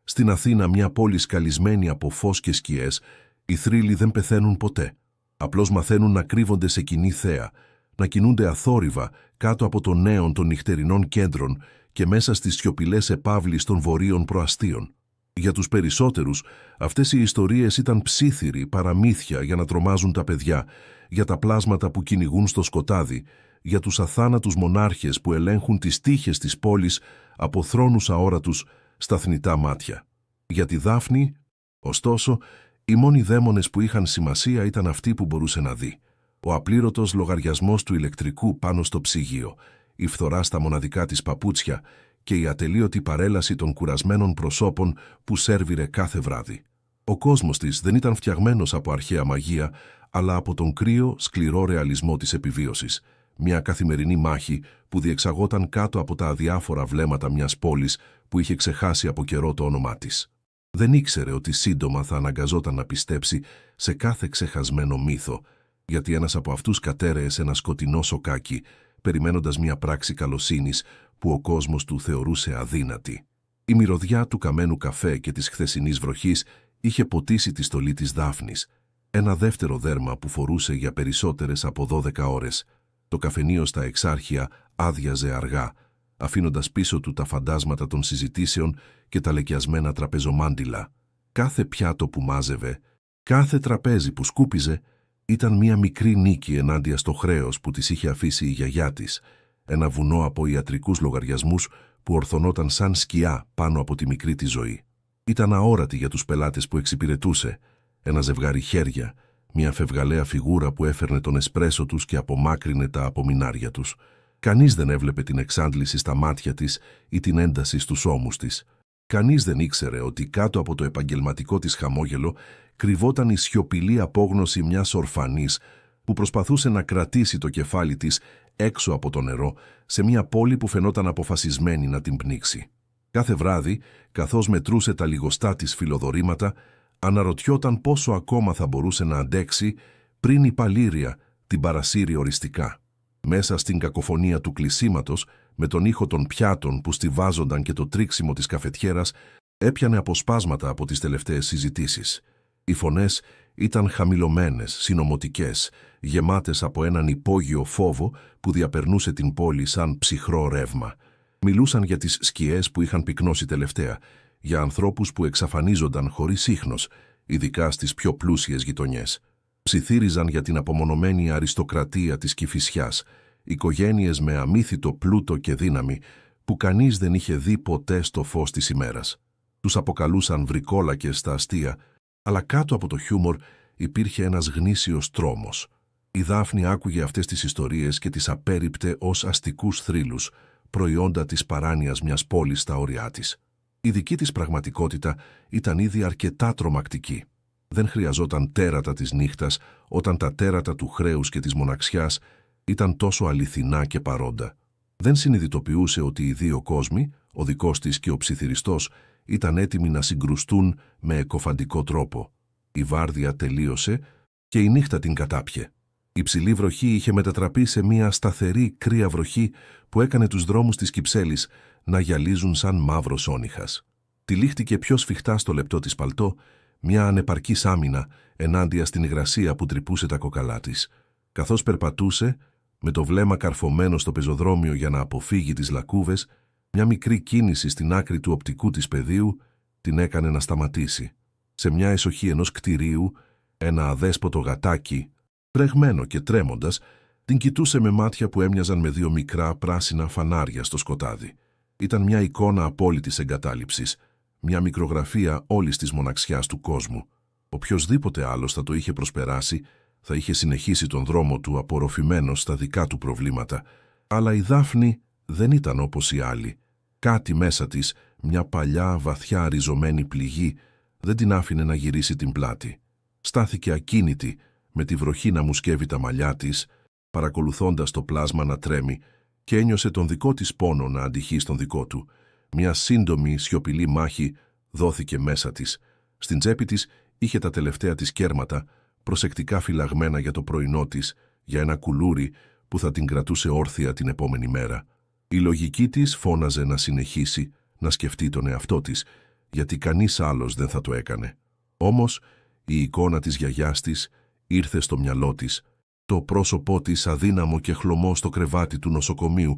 Στην Αθήνα, μια πόλη σκαλισμένη από φως και σκιές, οι θρύλοι δεν πεθαίνουν ποτέ. Απλώς μαθαίνουν να κρύβονται σε κοινή θέα, να κινούνται αθόρυβα κάτω από το νέον των νυχτερινών κέντρων και μέσα στις σιωπηλές επαύλεις των βορείων προαστίων. Για τους περισσότερους, αυτές οι ιστορίες ήταν ψίθυροι παραμύθια για να τρομάζουν τα παιδιά, για τα πλάσματα που κυνηγούν στο σκοτάδι, για τους αθάνατους μονάρχες που ελέγχουν τις τύχες της πόλης από θρόνους αόρατους στα θνητά μάτια. Για τη Δάφνη, ωστόσο, οι μόνοι δαίμονες που είχαν σημασία ήταν αυτοί που μπορούσε να δει. Ο απλήρωτος λογαριασμός του ηλεκτρικού πάνω στο ψυγείο, η φθορά στα μοναδικά της παπούτσια και η ατελείωτη παρέλαση των κουρασμένων προσώπων που σέρβιρε κάθε βράδυ. Ο κόσμος της δεν ήταν φτιαγμένος από αρχαία μαγεία, αλλά από τον κρύο, σκληρό ρεαλισμό της επιβίωσης. Μια καθημερινή μάχη που διεξαγόταν κάτω από τα αδιάφορα βλέμματα μιας πόλης που είχε ξεχάσει από καιρό το όνομά της. Δεν ήξερε ότι σύντομα θα αναγκαζόταν να πιστέψει σε κάθε ξεχασμένο μύθο, γιατί ένας από αυτούς κατέρεε σε ένα σκοτεινό σοκάκι, περιμένοντας μια πράξη καλοσύνης που ο κόσμος του θεωρούσε αδύνατη. Η μυρωδιά του καμένου καφέ και της χθεσινής βροχής είχε ποτίσει τη στολή της Δάφνης, ένα δεύτερο δέρμα που φορούσε για περισσότερες από 12 ώρες. Το καφενείο στα Εξάρχεια άδειαζε αργά, αφήνοντας πίσω του τα φαντάσματα των συζητήσεων και τα λεκιασμένα τραπεζομάντιλα. Κάθε πιάτο που μάζευε, κάθε τραπέζι που σκούπιζε, ήταν μια μικρή νίκη ενάντια στο χρέος που της είχε αφήσει η γιαγιά της, ένα βουνό από ιατρικούς λογαριασμούς που ορθωνόταν σαν σκιά πάνω από τη μικρή της ζωή. Ήταν αόρατη για τους πελάτες που εξυπηρετούσε, ένα ζευγάρι χέρια, μια φευγαλαία φιγούρα που έφερνε τον εσπρέσο τους και απομάκρυνε τα απομεινάρια τους. Κανείς δεν έβλεπε την εξάντληση στα μάτια της ή την ένταση στους ώμους της. Κανείς δεν ήξερε ότι κάτω από το επαγγελματικό της χαμόγελο κρυβόταν η σιωπηλή απόγνωση μιας ορφανής που προσπαθούσε να κρατήσει το κεφάλι της έξω από το νερό σε μια πόλη που φαινόταν αποφασισμένη να την πνίξει. Κάθε βράδυ, καθώς μετρούσε τα λιγοστά της φιλοδορήματα, αναρωτιόταν πόσο ακόμα θα μπορούσε να αντέξει πριν η παλήρια την παρασύρει οριστικά. Μέσα στην κακοφωνία του κλεισίματος, με τον ήχο των πιάτων που στιβάζονταν και το τρίξιμο της καφετιέρας, έπιανε αποσπάσματα από τις τελευταίες συζητήσεις. Οι φωνές ήταν χαμηλωμένες, συνωμοτικές, γεμάτες από έναν υπόγειο φόβο που διαπερνούσε την πόλη σαν ψυχρό ρεύμα. Μιλούσαν για τις σκιές που είχαν πυκνώσει τελευταία, για ανθρώπους που εξαφανίζονταν χωρίς ίχνος, ειδικά στις πιο πλούσιες γειτονιές. Ψιθύριζαν για την απομονωμένη αριστοκρατία της Κηφισιάς, οικογένειες με αμύθιτο πλούτο και δύναμη που κανείς δεν είχε δει ποτέ στο φως της ημέρας. Τους αποκαλούσαν βρικόλακες στα αστεία, αλλά κάτω από το χιούμορ υπήρχε ένας γνήσιος τρόμος. Η Δάφνη άκουγε αυτές τις ιστορίες και τις απέρριπτε ως αστικούς θρύλους, προϊόντα της παράνοιας μιας πόλης στα όρια της. Η δική της πραγματικότητα ήταν ήδη αρκετά τρομακτική. Δεν χρειαζόταν τέρατα της νύχτας όταν τα τέρατα του χρέους και της μοναξιάς ήταν τόσο αληθινά και παρόντα. Δεν συνειδητοποιούσε ότι οι δύο κόσμοι, ο δικός της και ο ψιθυριστός, ήταν έτοιμοι να συγκρουστούν με εκοφαντικό τρόπο. Η βάρδια τελείωσε και η νύχτα την κατάπιε. Η ψηλή βροχή είχε μετατραπεί σε μια σταθερή κρύα βροχή που έκανε τους δρόμους της Κυψέλης να γυαλίζουν σαν μαύρος όνυχας. Τυλίχτηκε πιο σφιχτά στο λεπτό της παλτό, μια ανεπαρκής άμυνα ενάντια στην υγρασία που τρυπούσε τα κοκαλά της. Καθώς περπατούσε, με το βλέμμα καρφωμένο στο πεζοδρόμιο για να αποφύγει τις λακκούβες, μια μικρή κίνηση στην άκρη του οπτικού της πεδίου την έκανε να σταματήσει. Σε μια εσοχή ενός κτηρίου, ένα αδέσποτο γατάκι, τρεγμένο και τρέμοντας, την κοιτούσε με μάτια που έμοιαζαν με δύο μικρά πράσινα φανάρια στο σκοτάδι. Ήταν μια εικόνα απόλυτης εγκατάλειψης, μια μικρογραφία όλης της μοναξιάς του κόσμου. Οποιοσδήποτε άλλος θα το είχε προσπεράσει, θα είχε συνεχίσει τον δρόμο του απορροφημένος στα δικά του προβλήματα, αλλά η Δάφνη δεν ήταν όπως οι άλλοι. Κάτι μέσα της, μια παλιά βαθιά ριζωμένη πληγή, δεν την άφηνε να γυρίσει την πλάτη. Στάθηκε ακίνητη, με τη βροχή να μουσκεύει τα μαλλιά της, παρακολουθώντας το πλάσμα να τρέμει, και ένιωσε τον δικό της πόνο να αντυχεί στον δικό του. Μια σύντομη σιωπηλή μάχη δόθηκε μέσα της. Στην τσέπη της είχε τα τελευταία της κέρματα, προσεκτικά φυλαγμένα για το πρωινό της, για ένα κουλούρι που θα την κρατούσε όρθια την επόμενη μέρα. Η λογική της φώναζε να συνεχίσει, να σκεφτεί τον εαυτό της, γιατί κανείς άλλος δεν θα το έκανε. Όμως, η εικόνα της γιαγιάς της ήρθε στο μυαλό της, το πρόσωπό της αδύναμο και χλωμό στο κρεβάτι του νοσοκομείου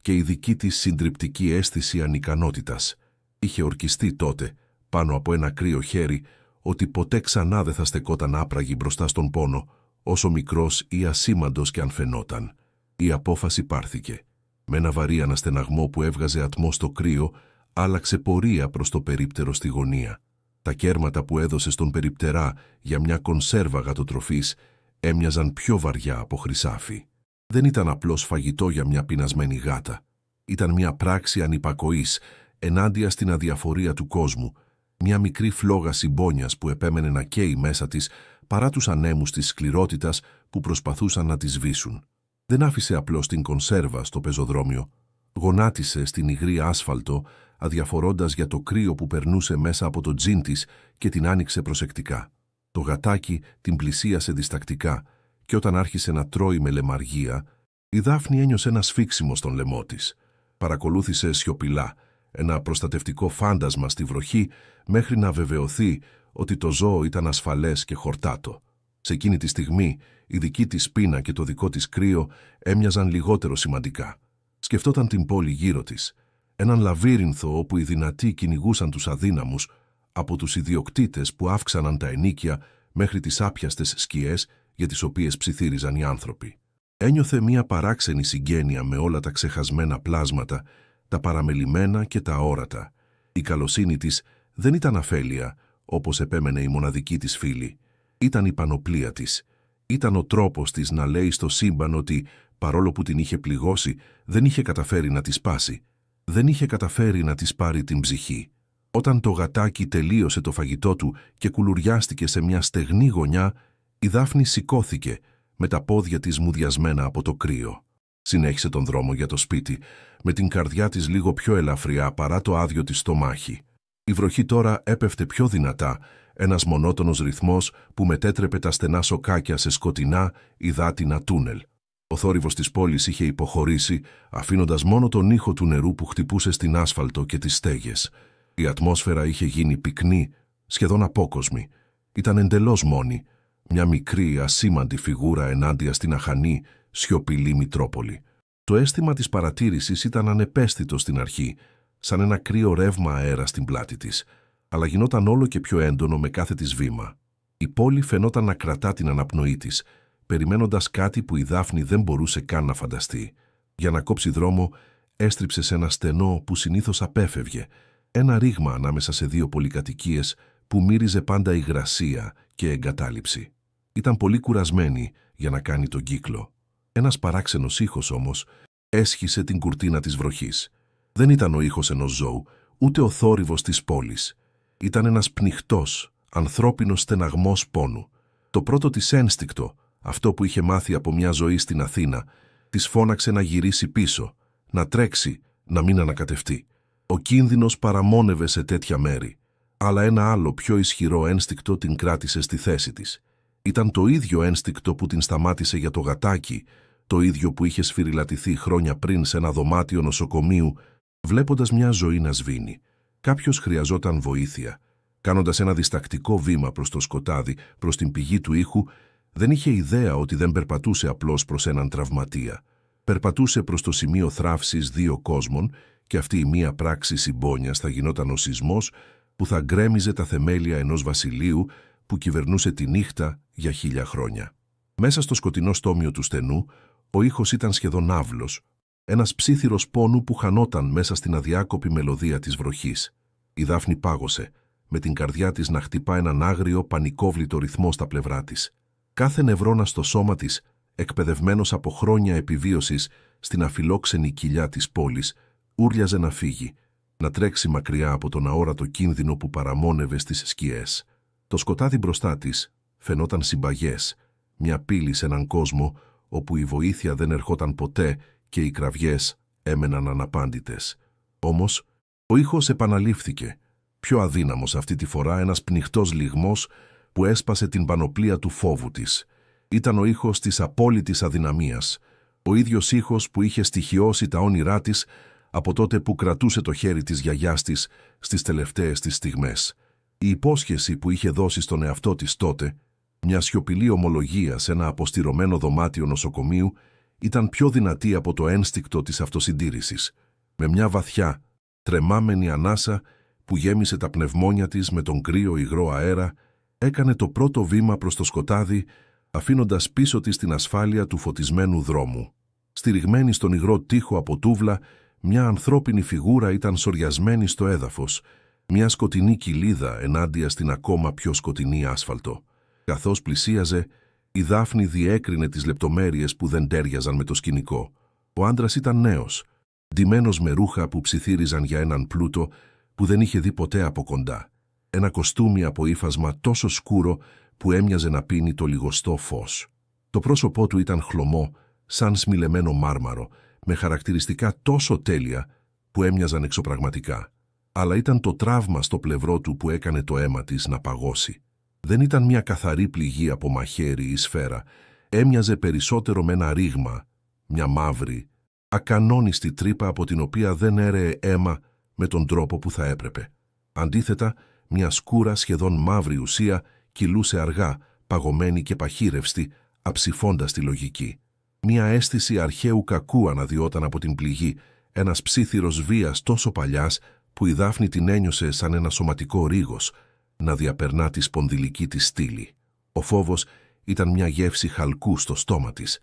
και η δική της συντριπτική αίσθηση ανικανότητας. Είχε ορκιστεί τότε, πάνω από ένα κρύο χέρι, ότι ποτέ ξανά δεν θα στεκόταν άπραγη μπροστά στον πόνο, όσο μικρός ή ασήμαντος κι αν φαινόταν. Η απόφαση πάρθηκε. Με ένα βαρύ αναστεναγμό που έβγαζε ατμό στο κρύο, άλλαξε πορεία προς το περίπτερο στη γωνία. Τα κέρματα που έδωσε στον περιπτερά για μια κονσέρβα γατοτροφής έμοιαζαν πιο βαριά από χρυσάφι. Δεν ήταν απλώς φαγητό για μια πεινασμένη γάτα. Ήταν μια πράξη ανυπακοής ενάντια στην αδιαφορία του κόσμου, μια μικρή φλόγα συμπόνιας που επέμενε να καίει μέσα της παρά τους ανέμους της σκληρότητας που προσπαθούσαν να τη σβήσουν. Δεν άφησε απλώς την κονσέρβα στο πεζοδρόμιο. Γονάτισε στην υγρή άσφαλτο, αδιαφορώντας για το κρύο που περνούσε μέσα από το τζιν της και την άνοιξε προσεκτικά. Το γατάκι την πλησίασε διστακτικά και όταν άρχισε να τρώει με λεμαργία, η Δάφνη ένιωσε ένα σφίξιμο στον λαιμό της. Παρακολούθησε σιωπηλά ένα προστατευτικό φάντασμα στη βροχή μέχρι να βεβαιωθεί ότι το ζώο ήταν ασφαλές και χορτάτο. Σε εκείνη τη στιγμή, η δική της πείνα και το δικό της κρύο έμοιαζαν λιγότερο σημαντικά. Σκεφτόταν την πόλη γύρω της, έναν λαβύρινθο όπου οι δυνατοί κυνηγούσαν τους αδύναμους, από τους ιδιοκτήτες που αύξαναν τα ενοίκια μέχρι τις άπιαστες σκιές για τις οποίες ψιθύριζαν οι άνθρωποι. Ένιωθε μία παράξενη συγγένεια με όλα τα ξεχασμένα πλάσματα, τα παραμελημένα και τα αόρατα. Η καλοσύνη της δεν ήταν αφέλεια, όπως επέμενε η μοναδική της φίλη. Ήταν η πανοπλία της. Ήταν ο τρόπος της να λέει στο σύμπαν ότι, παρόλο που την είχε πληγώσει, δεν είχε καταφέρει να τη σπάσει. Δεν είχε καταφέρει να της πάρει την ψυχή. Όταν το γατάκι τελείωσε το φαγητό του και κουλουριάστηκε σε μια στεγνή γωνιά, η Δάφνη σηκώθηκε, με τα πόδια της μουδιασμένα από το κρύο. Συνέχισε τον δρόμο για το σπίτι, με την καρδιά της λίγο πιο ελαφριά παρά το άδειο της στομάχι. Η βροχή τώρα έπεφτε πιο δυνατά, ένας μονότονος ρυθμός που μετέτρεπε τα στενά σοκάκια σε σκοτεινά, υδάτινα τούνελ. Ο θόρυβος της πόλης είχε υποχωρήσει, αφήνοντας μόνο τον ήχο του νερού που χτυπούσε στην άσφαλτο και τις στέγες. Η ατμόσφαιρα είχε γίνει πυκνή, σχεδόν απόκοσμη. Ήταν εντελώς μόνη, μια μικρή, ασήμαντη φιγούρα ενάντια στην αχανή, σιωπηλή Μητρόπολη. Το αίσθημα της παρατήρησης ήταν ανεπαίσθητο στην αρχή, σαν ένα κρύο ρεύμα αέρα στην πλάτη της, αλλά γινόταν όλο και πιο έντονο με κάθε της βήμα. Η πόλη φαινόταν να κρατά την αναπνοή της, περιμένοντας κάτι που η Δάφνη δεν μπορούσε καν να φανταστεί. Για να κόψει δρόμο, έστριψε σε ένα στενό που συνήθως απέφευγε, ένα ρήγμα ανάμεσα σε δύο πολυκατοικίες που μύριζε πάντα υγρασία και εγκατάλειψη. Ήταν πολύ κουρασμένη για να κάνει τον κύκλο. Ένας παράξενος ήχος όμως έσχισε την κουρτίνα της βροχής. Δεν ήταν ο ήχος ενός ζώου, ούτε ο θόρυβος της πόλης. Ήταν ένας πνιχτός, ανθρώπινος στεναγμός πόνου. Το πρώτο της ένστικτο, αυτό που είχε μάθει από μια ζωή στην Αθήνα, της φώναξε να γυρίσει πίσω, να τρέξει, να μην ανακατευτεί. Ο κίνδυνος παραμόνευε σε τέτοια μέρη, αλλά ένα άλλο πιο ισχυρό ένστικτο την κράτησε στη θέση της. Ήταν το ίδιο ένστικτο που την σταμάτησε για το γατάκι, το ίδιο που είχε σφυριλατηθεί χρόνια πριν σε ένα δωμάτιο νοσοκομείου, βλέποντας μια ζωή να σβήνει. Κάποιος χρειαζόταν βοήθεια. Κάνοντας ένα διστακτικό βήμα προς το σκοτάδι, προς την πηγή του ήχου, δεν είχε ιδέα ότι δεν περπατούσε απλώς προς έναν τραυματία. Περπατούσε προς το σημείο θράψης δύο κόσμων και αυτή η μία πράξη συμπόνιας θα γινόταν ο σεισμός που θα γκρέμιζε τα θεμέλια ενός βασιλείου που κυβερνούσε τη νύχτα για 1000 χρόνια. Μέσα στο σκοτεινό στόμιο του στενού, ο ήχος ήταν σχεδόν άβλος, ένας ψίθυρος πόνου που χανόταν μέσα στην αδιάκοπη μελωδία της βροχής. Η Δάφνη πάγωσε, με την καρδιά της να χτυπά έναν άγριο, πανικόβλητο ρυθμό στα πλευρά της. Κάθε νευρώνα στο σώμα της, εκπαιδευμένος από χρόνια επιβίωσης στην αφιλόξενη κοιλιά της πόλης, ούρλιαζε να φύγει, να τρέξει μακριά από τον αόρατο κίνδυνο που παραμόνευε στις σκιές. Το σκοτάδι μπροστά της φαινόταν συμπαγές, μια πύλη σε έναν κόσμο όπου η βοήθεια δεν ερχόταν ποτέ και οι κραυγές έμεναν αναπάντητες. Όμως, ο ήχος επαναλήφθηκε, πιο αδύναμος αυτή τη φορά, ένας πνιχτός λυγμός που έσπασε την πανοπλία του φόβου της. Ήταν ο ήχος της απόλυτης αδυναμίας, ο ίδιος ήχος που είχε στοιχειώσει τα όνειρά της, από τότε που κρατούσε το χέρι της γιαγιάς της στις τελευταίες της στιγμές. Η υπόσχεση που είχε δώσει στον εαυτό της τότε, μια σιωπηλή ομολογία σε ένα αποστηρωμένο δωμάτιο νοσοκομείου, ήταν πιο δυνατή από το ένστικτο της αυτοσυντήρησης. Με μια βαθιά, τρεμάμενη ανάσα που γέμισε τα πνευμόνια της με τον κρύο υγρό αέρα, έκανε το πρώτο βήμα προς το σκοτάδι, αφήνοντας πίσω της την ασφάλεια του φωτισμένου δρόμου. Στηριγμένη στον υγρό τοίχο από τούβλα, μια ανθρώπινη φιγούρα ήταν σοριασμένη στο έδαφος, μια σκοτεινή κοιλίδα ενάντια στην ακόμα πιο σκοτεινή άσφαλτο. Καθώς πλησίαζε, η Δάφνη διέκρινε τις λεπτομέρειες που δεν τέριαζαν με το σκηνικό. Ο άντρας ήταν νέος, ντυμένος με ρούχα που ψιθύριζαν για έναν πλούτο που δεν είχε δει ποτέ από κοντά. Ένα κοστούμι από ύφασμα τόσο σκούρο που έμοιαζε να πίνει το λιγοστό φως. Το πρόσωπό του ήταν χλωμό, σαν σμιλεμένο μάρμαρο, με χαρακτηριστικά τόσο τέλεια που έμοιαζαν εξωπραγματικά. Αλλά ήταν το τραύμα στο πλευρό του που έκανε το αίμα της να παγώσει. Δεν ήταν μια καθαρή πληγή από μαχαίρι ή σφαίρα. Έμοιαζε περισσότερο με ένα ρήγμα, μια μαύρη, ακανόνιστη τρύπα από την οποία δεν έρεε αίμα με τον τρόπο που θα έπρεπε. Αντίθετα, μια σκούρα σχεδόν μαύρη ουσία κυλούσε αργά, παγωμένη και παχύρευστη, αψηφώντας τη λογική. Μια αίσθηση αρχαίου κακού αναδιόταν από την πληγή, ένας ψίθυρος βίας τόσο παλιάς που η Δάφνη την ένιωσε σαν ένα σωματικό ρίγος να διαπερνά τη σπονδυλική της στήλη. Ο φόβος ήταν μια γεύση χαλκού στο στόμα της,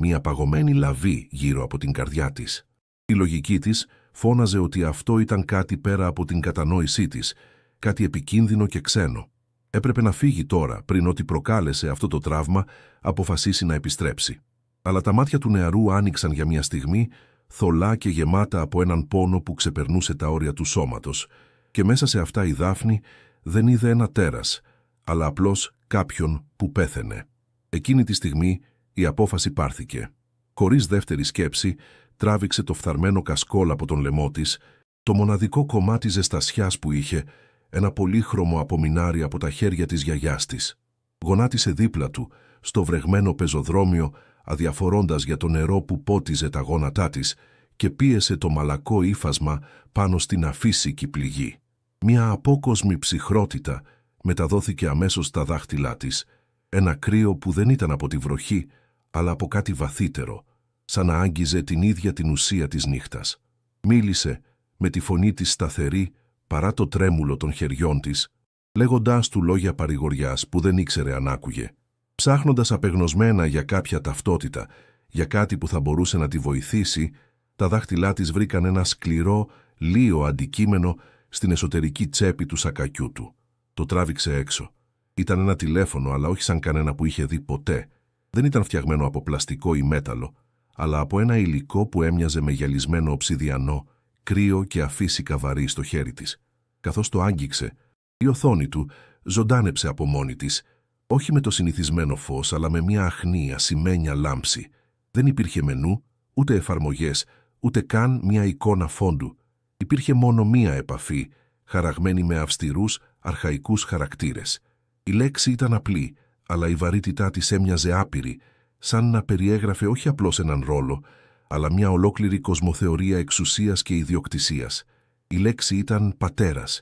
μια παγωμένη λαβή γύρω από την καρδιά της. Η λογική της φώναζε ότι αυτό ήταν κάτι πέρα από την κατανόησή της, κάτι επικίνδυνο και ξένο. Έπρεπε να φύγει τώρα, πριν ό,τι προκάλεσε αυτό το τραύμα αποφασίσει να επιστρέψει. Αλλά τα μάτια του νεαρού άνοιξαν για μια στιγμή, θολά και γεμάτα από έναν πόνο που ξεπερνούσε τα όρια του σώματος, και μέσα σε αυτά η Δάφνη δεν είδε ένα τέρας, αλλά απλώς κάποιον που πέθαινε. Εκείνη τη στιγμή η απόφαση πάρθηκε. Χωρίς δεύτερη σκέψη, τράβηξε το φθαρμένο κασκόλ από τον λαιμό της, το μοναδικό κομμάτι ζεστασιάς που είχε, ένα πολύχρωμο απομεινάρι από τα χέρια της γιαγιάς της. Γονάτισε δίπλα του, στο βρεγμένο πεζοδρόμιο, αδιαφορώντας για το νερό που πότιζε τα γόνατά της, και πίεσε το μαλακό ύφασμα πάνω στην αφύσικη πληγή. Μια απόκοσμη ψυχρότητα μεταδόθηκε αμέσως στα δάχτυλά της, ένα κρύο που δεν ήταν από τη βροχή, αλλά από κάτι βαθύτερο, σαν να άγγιζε την ίδια την ουσία της νύχτας. Μίλησε με τη φωνή της σταθερή, παρά το τρέμουλο των χεριών της, λέγοντάς του λόγια παρηγοριάς που δεν ήξερε αν άκουγε. Ψάχνοντας απεγνωσμένα για κάποια ταυτότητα, για κάτι που θα μπορούσε να τη βοηθήσει, τα δάχτυλά της βρήκαν ένα σκληρό, λίο αντικείμενο στην εσωτερική τσέπη του σακακιού του. Το τράβηξε έξω. Ήταν ένα τηλέφωνο, αλλά όχι σαν κανένα που είχε δει ποτέ. Δεν ήταν φτιαγμένο από πλαστικό ή μέταλλο, αλλά από ένα υλικό που έμοιαζε με γυαλισμένο οψιδιανό, κρύο και αφύσικα βαρύ στο χέρι της. Καθώς το άγγιξε, η οθόνη του ζωντάνεψε από μόνη της, όχι με το συνηθισμένο φως, αλλά με μια αχνή, ασημένια λάμψη. Δεν υπήρχε μενού, ούτε εφαρμογές, ούτε καν μια εικόνα φόντου. Υπήρχε μόνο μία επαφή, χαραγμένη με αυστηρούς, αρχαϊκούς χαρακτήρες. Η λέξη ήταν απλή, αλλά η βαρύτητά της έμοιαζε άπειρη, σαν να περιέγραφε όχι απλώς έναν ρόλο, αλλά μια ολόκληρη κοσμοθεωρία εξουσίας και ιδιοκτησίας. Η λέξη ήταν πατέρας.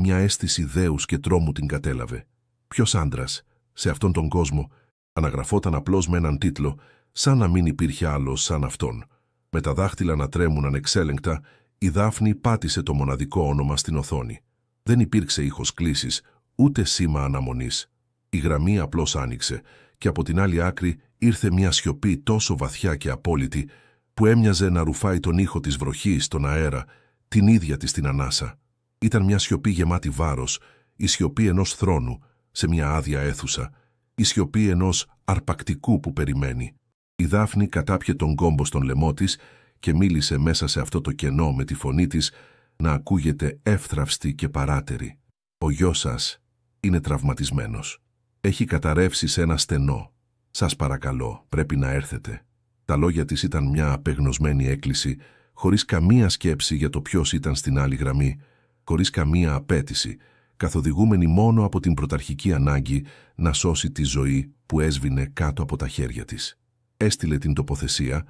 Μια αίσθηση δέους και τρόμου την κατέλαβε. Ποιος άντρας, σε αυτόν τον κόσμο, αναγραφόταν απλώς με έναν τίτλο, σαν να μην υπήρχε άλλος σαν αυτόν. Με τα δάχτυλα να τρέμουν ανεξέλεγκτα, η Δάφνη πάτησε το μοναδικό όνομα στην οθόνη. Δεν υπήρξε ήχος κλήσης, ούτε σήμα αναμονής. Η γραμμή απλώς άνοιξε και από την άλλη άκρη ήρθε μια σιωπή τόσο βαθιά και απόλυτη που έμοιαζε να ρουφάει τον ήχο της βροχής στον αέρα, την ίδια της την ανάσα. Ήταν μια σιωπή γεμάτη βάρος, η σιωπή ενός θρόνου σε μια άδεια αίθουσα, η σιωπή ενός αρπακτικού που περιμένει. Η Δάφνη κατάπιε τον κόμπο στον λαιμό της και μίλησε μέσα σε αυτό το κενό με τη φωνή της να ακούγεται εύθραυστη και παράτερη. «Ο γιος σας είναι τραυματισμένος. Έχει καταρρεύσει σε ένα στενό. Σας παρακαλώ, πρέπει να έρθετε». Τα λόγια της ήταν μια απεγνωσμένη έκκληση, χωρίς καμία σκέψη για το ποιος ήταν στην άλλη γραμμή, χωρίς καμία απέτηση, καθοδηγούμενη μόνο από την πρωταρχική ανάγκη να σώσει τη ζωή που έσβηνε κάτω από τα χέρια της. Έστειλε την τοποθεσία,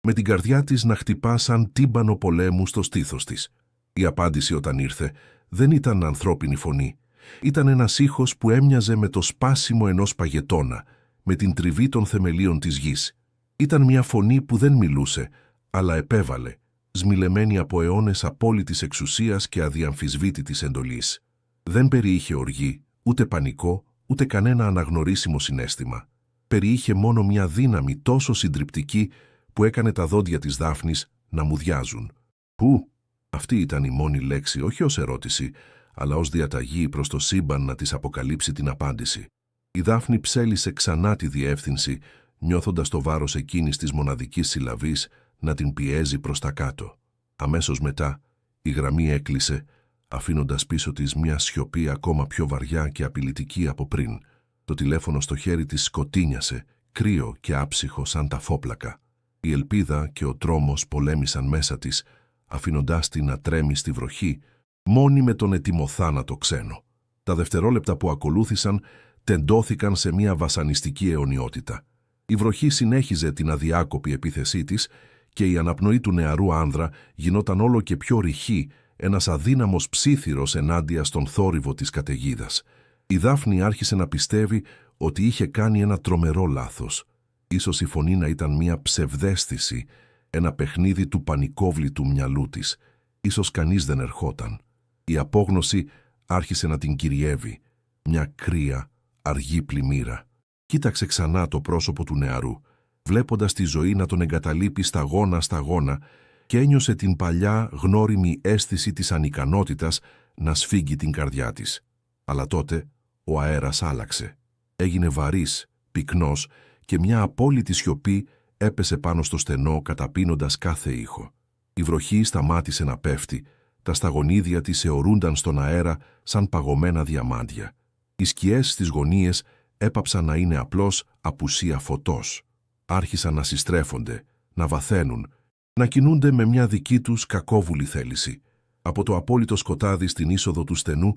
με την καρδιά της να χτυπά σαν τύμπανο πολέμου στο στήθος της. Η απάντηση όταν ήρθε δεν ήταν ανθρώπινη φωνή. Ήταν ένας ήχος που έμοιαζε με το σπάσιμο ενός παγετώνα, με την τριβή των θεμελίων της γης. Ήταν μια φωνή που δεν μιλούσε, αλλά επέβαλε, σμιλεμένη από αιώνες απόλυτης εξουσίας και αδιαμφισβήτητης εντολής. Δεν περιείχε οργή, ούτε πανικό, ούτε κανένα αναγνωρίσιμο συναίσθημα. Περιείχε μόνο μια δύναμη τόσο συντριπτική που έκανε τα δόντια της Δάφνης να μουδιάζουν. «Πού?» Αυτή ήταν η μόνη λέξη, όχι ως ερώτηση, αλλά ως διαταγή προς το σύμπαν να της αποκαλύψει την απάντηση. Η Δάφνη ψέλισε ξανά τη διεύθυνση, νιώθοντας το βάρος εκείνης της μοναδικής συλλαβής να την πιέζει προς τα κάτω. Αμέσως μετά, η γραμμή έκλεισε, αφήνοντας πίσω της μια σιωπή ακόμα πιο βαριά και απειλητική από πριν. Το τηλέφωνο στο χέρι της σκοτίνιασε, κρύο και άψυχο σαν τα φόπλακα. Η ελπίδα και ο τρόμος πολέμησαν μέσα της, αφήνοντάς την να τρέμει στη βροχή, μόνη με τον ετοιμοθάνατο ξένο. Τα δευτερόλεπτα που ακολούθησαν τεντώθηκαν σε μια βασανιστική αιωνιότητα. Η βροχή συνέχιζε την αδιάκοπη επίθεσή της και η αναπνοή του νεαρού άνδρα γινόταν όλο και πιο ρηχή, ένας αδύναμος ψίθυρος ενάντια στον θόρυβο της καταιγίδας. Η Δάφνη άρχισε να πιστεύει ότι είχε κάνει ένα τρομερό λάθος. Ίσως η φωνή να ήταν μια ψευδαίσθηση, ένα παιχνίδι του πανικόβλητου μυαλού της. Ίσως κανείς δεν ερχόταν. Η απόγνωση άρχισε να την κυριεύει. Μια κρύα, αργή πλημμύρα. Κοίταξε ξανά το πρόσωπο του νεαρού, βλέποντας τη ζωή να τον εγκαταλείπει σταγόνα και ένιωσε την παλιά γνώριμη αίσθηση της ανικανότητας να σφίγγει την καρδιά της. Αλλά τότε ο αέρας άλλαξε. Έγινε βαρύς, πυκνός και μια απόλυτη σιωπή έπεσε πάνω στο στενό καταπίνοντας κάθε ήχο. Η βροχή σταμάτησε να πέφτει, τα σταγονίδια της αιωρούνταν στον αέρα σαν παγωμένα διαμάντια. Οι σκιές στις γωνίες έπαψαν να είναι απλώς απουσία φωτός. Άρχισαν να συστρέφονται, να βαθαίνουν, να κινούνται με μια δική τους κακόβουλη θέληση. Από το απόλυτο σκοτάδι στην είσοδο του στενού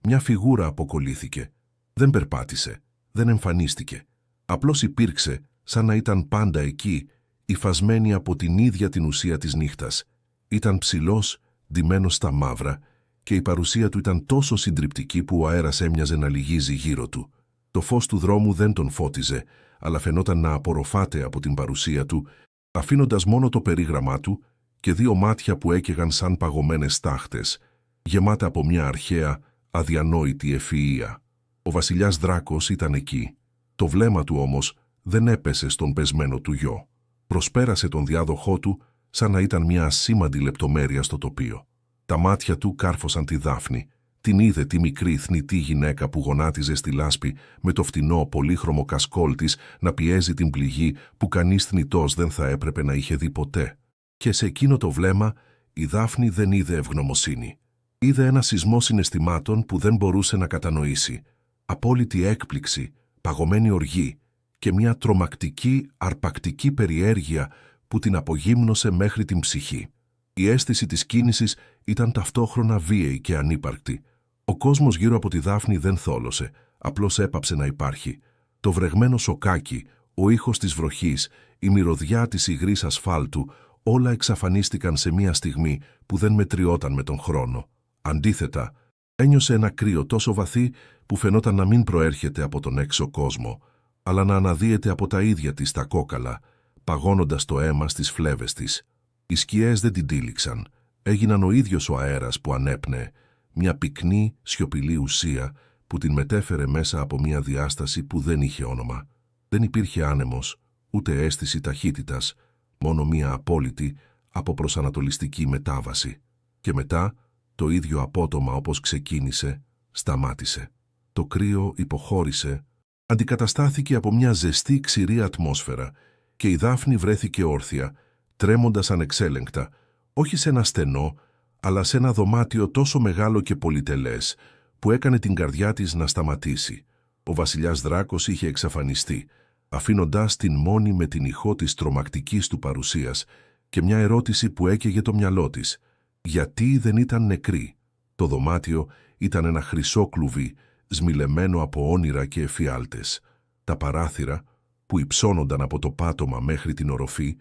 μια φιγούρα αποκολλήθηκε. Δεν περπάτησε, δεν εμφανίστηκε. Απλώς υπήρξε σαν να ήταν πάντα εκεί, υφασμένη από την ίδια την ουσία της νύχτας. Ήταν ψηλός, ντυμένος στα μαύρα και η παρουσία του ήταν τόσο συντριπτική που ο αέρας έμοιαζε να λυγίζει γύρω του. Το φως του δρόμου δεν τον φώτιζε, αλλά φαινόταν να απορροφάται από την παρουσία του, αφήνοντας μόνο το περίγραμμά του και δύο μάτια που έκαιγαν σαν παγωμένες τάχτες, γεμάτα από μια αρχαία, αδιανόητη ευφυΐα. Ο βασιλιάς Δράκος ήταν εκεί. Το βλέμμα του όμως δεν έπεσε στον πεσμένο του γιο. Προσπέρασε τον διάδοχό του σαν να ήταν μια ασήμαντη λεπτομέρεια στο τοπίο. Τα μάτια του κάρφωσαν τη Δάφνη. Την είδε τη μικρή θνητή γυναίκα που γονάτιζε στη λάσπη με το φτηνό πολύχρωμο κασκόλ της να πιέζει την πληγή που κανείς θνητός δεν θα έπρεπε να είχε δει ποτέ. Και σε εκείνο το βλέμμα η Δάφνη δεν είδε ευγνωμοσύνη. Είδε ένα σεισμό συναισθημάτων που δεν μπορούσε να κατανοήσει. Απόλυτη έκπληξη, παγωμένη οργή και μια τρομακτική, αρπακτική περιέργεια που την απογύμνωσε μέχρι την ψυχή. Η αίσθηση της κίνησης ήταν ταυτόχρονα βίαιη και ανύπαρκτη. Ο κόσμος γύρω από τη Δάφνη δεν θόλωσε, απλώς έπαψε να υπάρχει. Το βρεγμένο σοκάκι, ο ήχος της βροχής, η μυρωδιά της υγρής ασφάλτου, όλα εξαφανίστηκαν σε μία στιγμή που δεν μετριόταν με τον χρόνο. Αντίθετα, ένιωσε ένα κρύο τόσο βαθύ που φαινόταν να μην προέρχεται από τον έξω κόσμο, αλλά να αναδύεται από τα ίδια της τα κόκαλα, παγώνοντας το αίμα στις φλέβες της. Οι σκιές δεν την τύλιξαν. Έγιναν ο ίδιος ο αέρας που ανέπνεε, μια πυκνή, σιωπηλή ουσία που την μετέφερε μέσα από μια διάσταση που δεν είχε όνομα. Δεν υπήρχε άνεμος, ούτε αίσθηση ταχύτητας, μόνο μια απόλυτη, αποπροσανατολιστική μετάβαση. Και μετά, το ίδιο απότομα όπως ξεκίνησε, σταμάτησε. Το κρύο υποχώρησε, αντικαταστάθηκε από μια ζεστή ξηρή ατμόσφαιρα και η Δάφνη βρέθηκε όρθια, τρέμοντας ανεξέλεγκτα, όχι σε ένα στενό, αλλά σε ένα δωμάτιο τόσο μεγάλο και πολυτελές, που έκανε την καρδιά της να σταματήσει. Ο βασιλιάς Δράκος είχε εξαφανιστεί, αφήνοντας την μόνη με την ηχό της τρομακτικής του παρουσίας και μια ερώτηση που έκαιγε το μυαλό της. Γιατί δεν ήταν νεκρή? Το δωμάτιο ήταν ένα χρυσό κλουβί, σμιλεμένο από όνειρα και εφιάλτες. Τα παράθυρα, που υψώνονταν από το πάτωμα μέχρι την οροφή,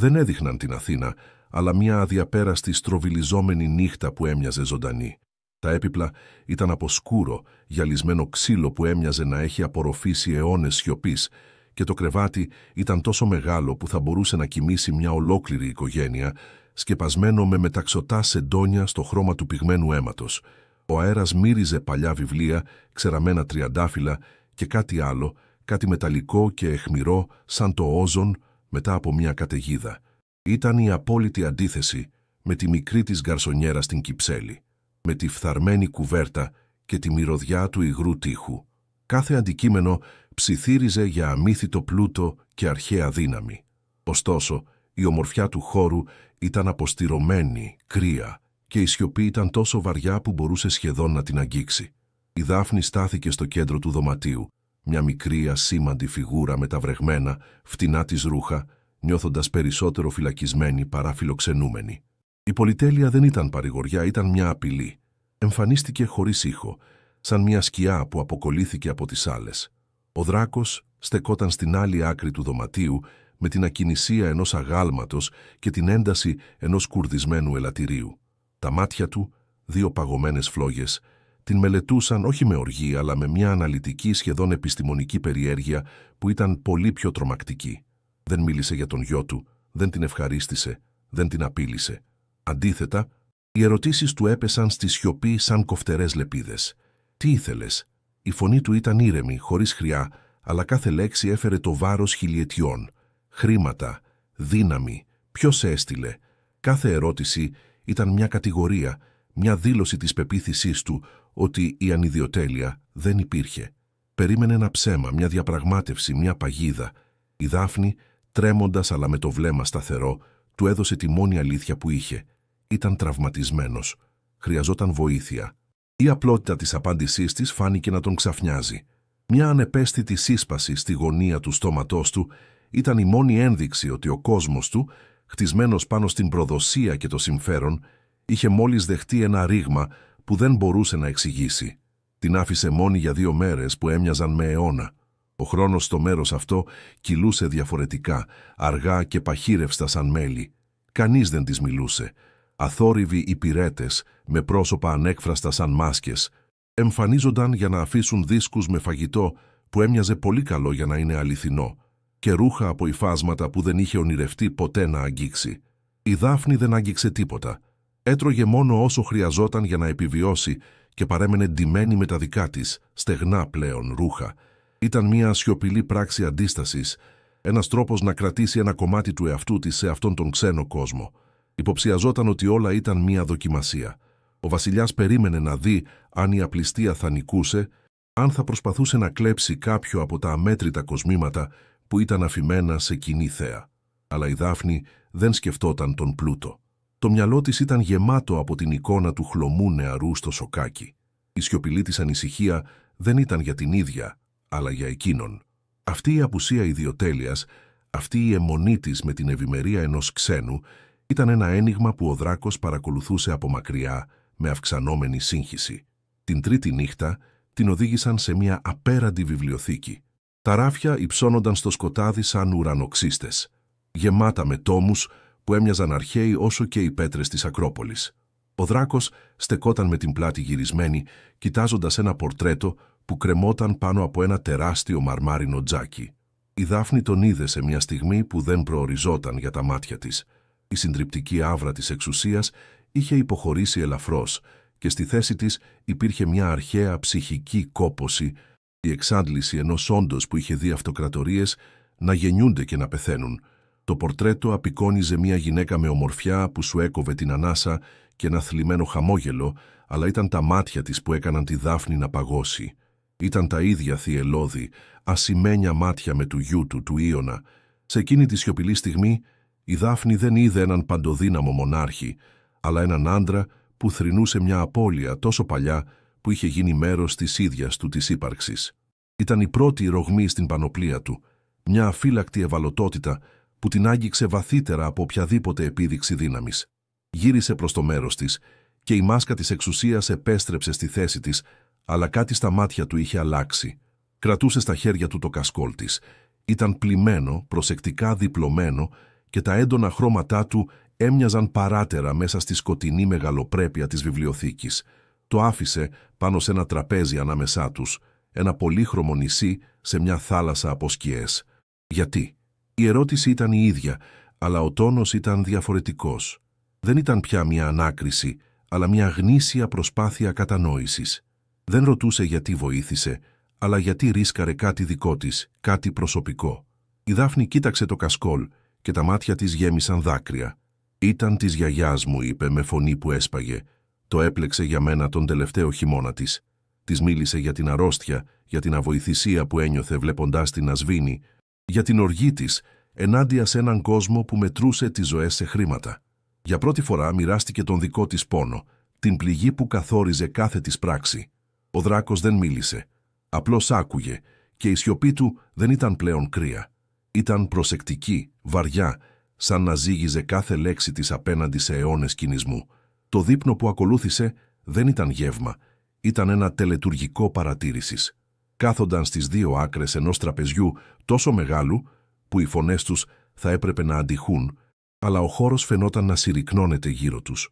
Δεν έδειχναν την Αθήνα, αλλά μια αδιαπέραστη στροβιλιζόμενη νύχτα που έμοιαζε ζωντανή. Τα έπιπλα ήταν από σκούρο, γυαλισμένο ξύλο που έμοιαζε να έχει απορροφήσει αιώνες σιωπής, και το κρεβάτι ήταν τόσο μεγάλο που θα μπορούσε να κοιμήσει μια ολόκληρη οικογένεια, σκεπασμένο με μεταξωτά σεντόνια στο χρώμα του πυγμένου αίματος. Ο αέρας μύριζε παλιά βιβλία, ξεραμένα τριαντάφυλλα και κάτι άλλο, κάτι μεταλλικό και αιχμηρό σαν το όζον μετά από μια καταιγίδα. Ήταν η απόλυτη αντίθεση με τη μικρή της γκαρσονιέρα στην Κυψέλη, με τη φθαρμένη κουβέρτα και τη μυρωδιά του υγρού τείχου. Κάθε αντικείμενο ψιθύριζε για αμύθιτο πλούτο και αρχαία δύναμη. Ωστόσο, η ομορφιά του χώρου ήταν αποστηρωμένη, κρύα, και η σιωπή ήταν τόσο βαριά που μπορούσε σχεδόν να την αγγίξει. Η Δάφνη στάθηκε στο κέντρο του δωματίου, μια μικρή ασήμαντη φιγούρα με τα βρεγμένα, φτηνά της ρούχα, νιώθοντας περισσότερο φυλακισμένη παρά φιλοξενούμενη. Η πολυτέλεια δεν ήταν παρηγοριά, ήταν μια απειλή. Εμφανίστηκε χωρίς ήχο, σαν μια σκιά που αποκολλήθηκε από τις άλλες. Ο Δράκος στεκόταν στην άλλη άκρη του δωματίου με την ακινησία ενός αγάλματος και την ένταση ενός κουρδισμένου ελαττηρίου. Τα μάτια του, δύο παγωμένες φλόγες, την μελετούσαν όχι με οργή αλλά με μια αναλυτική σχεδόν επιστημονική περιέργεια που ήταν πολύ πιο τρομακτική. Δεν μίλησε για τον γιο του, δεν την ευχαρίστησε, δεν την απείλησε. Αντίθετα, οι ερωτήσεις του έπεσαν στη σιωπή σαν κοφτερές λεπίδες. «Τι ήθελες?» Η φωνή του ήταν ήρεμη, χωρίς χρειά, αλλά κάθε λέξη έφερε το βάρος χιλιετιών. Χρήματα, δύναμη, ποιος σε έστειλε? Κάθε ερώτηση ήταν μια κατηγορία, μια δήλωση της πεποίθησής του ότι η ανιδιοτέλεια δεν υπήρχε. Περίμενε ένα ψέμα, μια διαπραγμάτευση, μια παγίδα. Η Δάφνη, τρέμοντας αλλά με το βλέμμα σταθερό, του έδωσε τη μόνη αλήθεια που είχε. Ήταν τραυματισμένος. Χρειαζόταν βοήθεια. Η απλότητα της απάντησής της φάνηκε να τον ξαφνιάζει. Μια ανεπαίσθητη σύσπαση στη γωνία του στόματός του ήταν η μόνη ένδειξη ότι ο κόσμος του, χτισμένος πάνω στην προδοσία και το συμφέρον, είχε μόλις δεχτεί ένα ρήγμα που δεν μπορούσε να εξηγήσει. Την άφησε μόνη για 2 μέρες που έμοιαζαν με αιώνα. Ο χρόνος στο μέρος αυτό κυλούσε διαφορετικά, αργά και παχύρευστα σαν μέλι. Κανείς δεν της μιλούσε. Αθόρυβοι υπηρέτες, με πρόσωπα ανέκφραστα σαν μάσκες, εμφανίζονταν για να αφήσουν δίσκους με φαγητό που έμοιαζε πολύ καλό για να είναι αληθινό, και ρούχα από υφάσματα που δεν είχε ονειρευτεί ποτέ να αγγίξει. Η Δάφνη δεν άγγιξε τίποτα. Έτρωγε μόνο όσο χρειαζόταν για να επιβιώσει και παρέμενε ντυμένη με τα δικά της, στεγνά πλέον ρούχα. Ήταν μια σιωπηλή πράξη αντίστασης, ένας τρόπος να κρατήσει ένα κομμάτι του εαυτού της σε αυτόν τον ξένο κόσμο. Υποψιαζόταν ότι όλα ήταν μια δοκιμασία. Ο βασιλιάς περίμενε να δει αν η απληστία θα νικούσε, αν θα προσπαθούσε να κλέψει κάποιο από τα αμέτρητα κοσμήματα που ήταν αφημένα σε κοινή θέα. Αλλά η Δάφνη δεν σκεφτόταν τον πλούτο. Το μυαλό της ήταν γεμάτο από την εικόνα του χλωμού νεαρού στο σοκάκι. Η σιωπηλή της ανησυχία δεν ήταν για την ίδια, αλλά για εκείνον. Αυτή η απουσία ιδιοτέλειας, αυτή η αιμονή της με την ευημερία ενός ξένου, ήταν ένα ένιγμα που ο Δράκος παρακολουθούσε από μακριά με αυξανόμενη σύγχυση. Την τρίτη νύχτα την οδήγησαν σε μια απέραντη βιβλιοθήκη. Τα ράφια υψώνονταν στο σκοτάδι σαν ουρανοξύστες, γεμάτα με τόμους που έμοιαζαν αρχαίοι όσο και οι πέτρες της Ακρόπολης. Ο Δράκος στεκόταν με την πλάτη γυρισμένη, κοιτάζοντας ένα πορτρέτο που κρεμόταν πάνω από ένα τεράστιο μαρμάρινο τζάκι. Η Δάφνη τον είδε σε μια στιγμή που δεν προοριζόταν για τα μάτια της. Η συντριπτική άβρα της εξουσίας είχε υποχωρήσει ελαφρώς και στη θέση της υπήρχε μια αρχαία ψυχική κόπωση, η εξάντληση ενός όντος που είχε δει αυτοκρατορίες να γεννιούνται και να πεθαίνουν. Το πορτρέτο απεικόνιζε μια γυναίκα με ομορφιά που σου έκοβε την ανάσα και ένα θλιμμένο χαμόγελο, αλλά ήταν τα μάτια της που έκαναν τη Δάφνη να παγώσει. Ήταν τα ίδια θυελώδη, ασημένια μάτια με του γιού του Ίωνα. Σε εκείνη τη σιωπηλή στιγμή η Δάφνη δεν είδε έναν παντοδύναμο μονάρχη, αλλά έναν άντρα που θρηνούσε μια απώλεια τόσο παλιά που είχε γίνει μέρος της ίδιας του της ύπαρξης. Ήταν η πρώτη ρογμή στην πανοπλία του, μια αφύλακτη ευαλωτότητα που την άγγιξε βαθύτερα από οποιαδήποτε επίδειξη δύναμης. Γύρισε προς το μέρος της και η μάσκα της εξουσίας επέστρεψε στη θέση της, αλλά κάτι στα μάτια του είχε αλλάξει. Κρατούσε στα χέρια του το κασκόλ της. Ήταν πλυμμένο, προσεκτικά διπλωμένο και τα έντονα χρώματά του έμοιαζαν παράτερα μέσα στη σκοτεινή μεγαλοπρέπεια της βιβλιοθήκης. Το άφησε πάνω σε ένα τραπέζι ανάμεσά τους, ένα πολύχρωμο νησί σε μια θάλασσα από σκιές. Γιατί? Η ερώτηση ήταν η ίδια, αλλά ο τόνος ήταν διαφορετικός. Δεν ήταν πια μια ανάκριση, αλλά μια γνήσια προσπάθεια κατανόησης. Δεν ρωτούσε γιατί βοήθησε, αλλά γιατί ρίσκαρε κάτι δικό της, κάτι προσωπικό. Η Δάφνη κοίταξε το κασκόλ και τα μάτια της γέμισαν δάκρυα. «Ήταν της γιαγιάς μου», είπε με φωνή που έσπαγε. «Το έπλεξε για μένα τον τελευταίο χειμώνα της». Της μίλησε για την αρρώστια, για την αβοηθησία που ένιωθε βλέποντάς την να σβήνει, για την οργή της ενάντια σε έναν κόσμο που μετρούσε τις ζωές σε χρήματα. Για πρώτη φορά μοιράστηκε τον δικό της πόνο, την πληγή που καθόριζε κάθε της πράξη. Ο Δράκος δεν μίλησε. Απλώς άκουγε και η σιωπή του δεν ήταν πλέον κρύα. Ήταν προσεκτική, βαριά, σαν να ζύγιζε κάθε λέξη της απέναντι σε αιώνες κινησμού. Το δείπνο που ακολούθησε δεν ήταν γεύμα, ήταν ένα τελετουργικό παρατήρησης. Κάθονταν στις δύο άκρες ενός τραπεζιού τόσο μεγάλου που οι φωνές τους θα έπρεπε να αντιχούν, αλλά ο χώρος φαινόταν να συρρικνώνεται γύρω τους.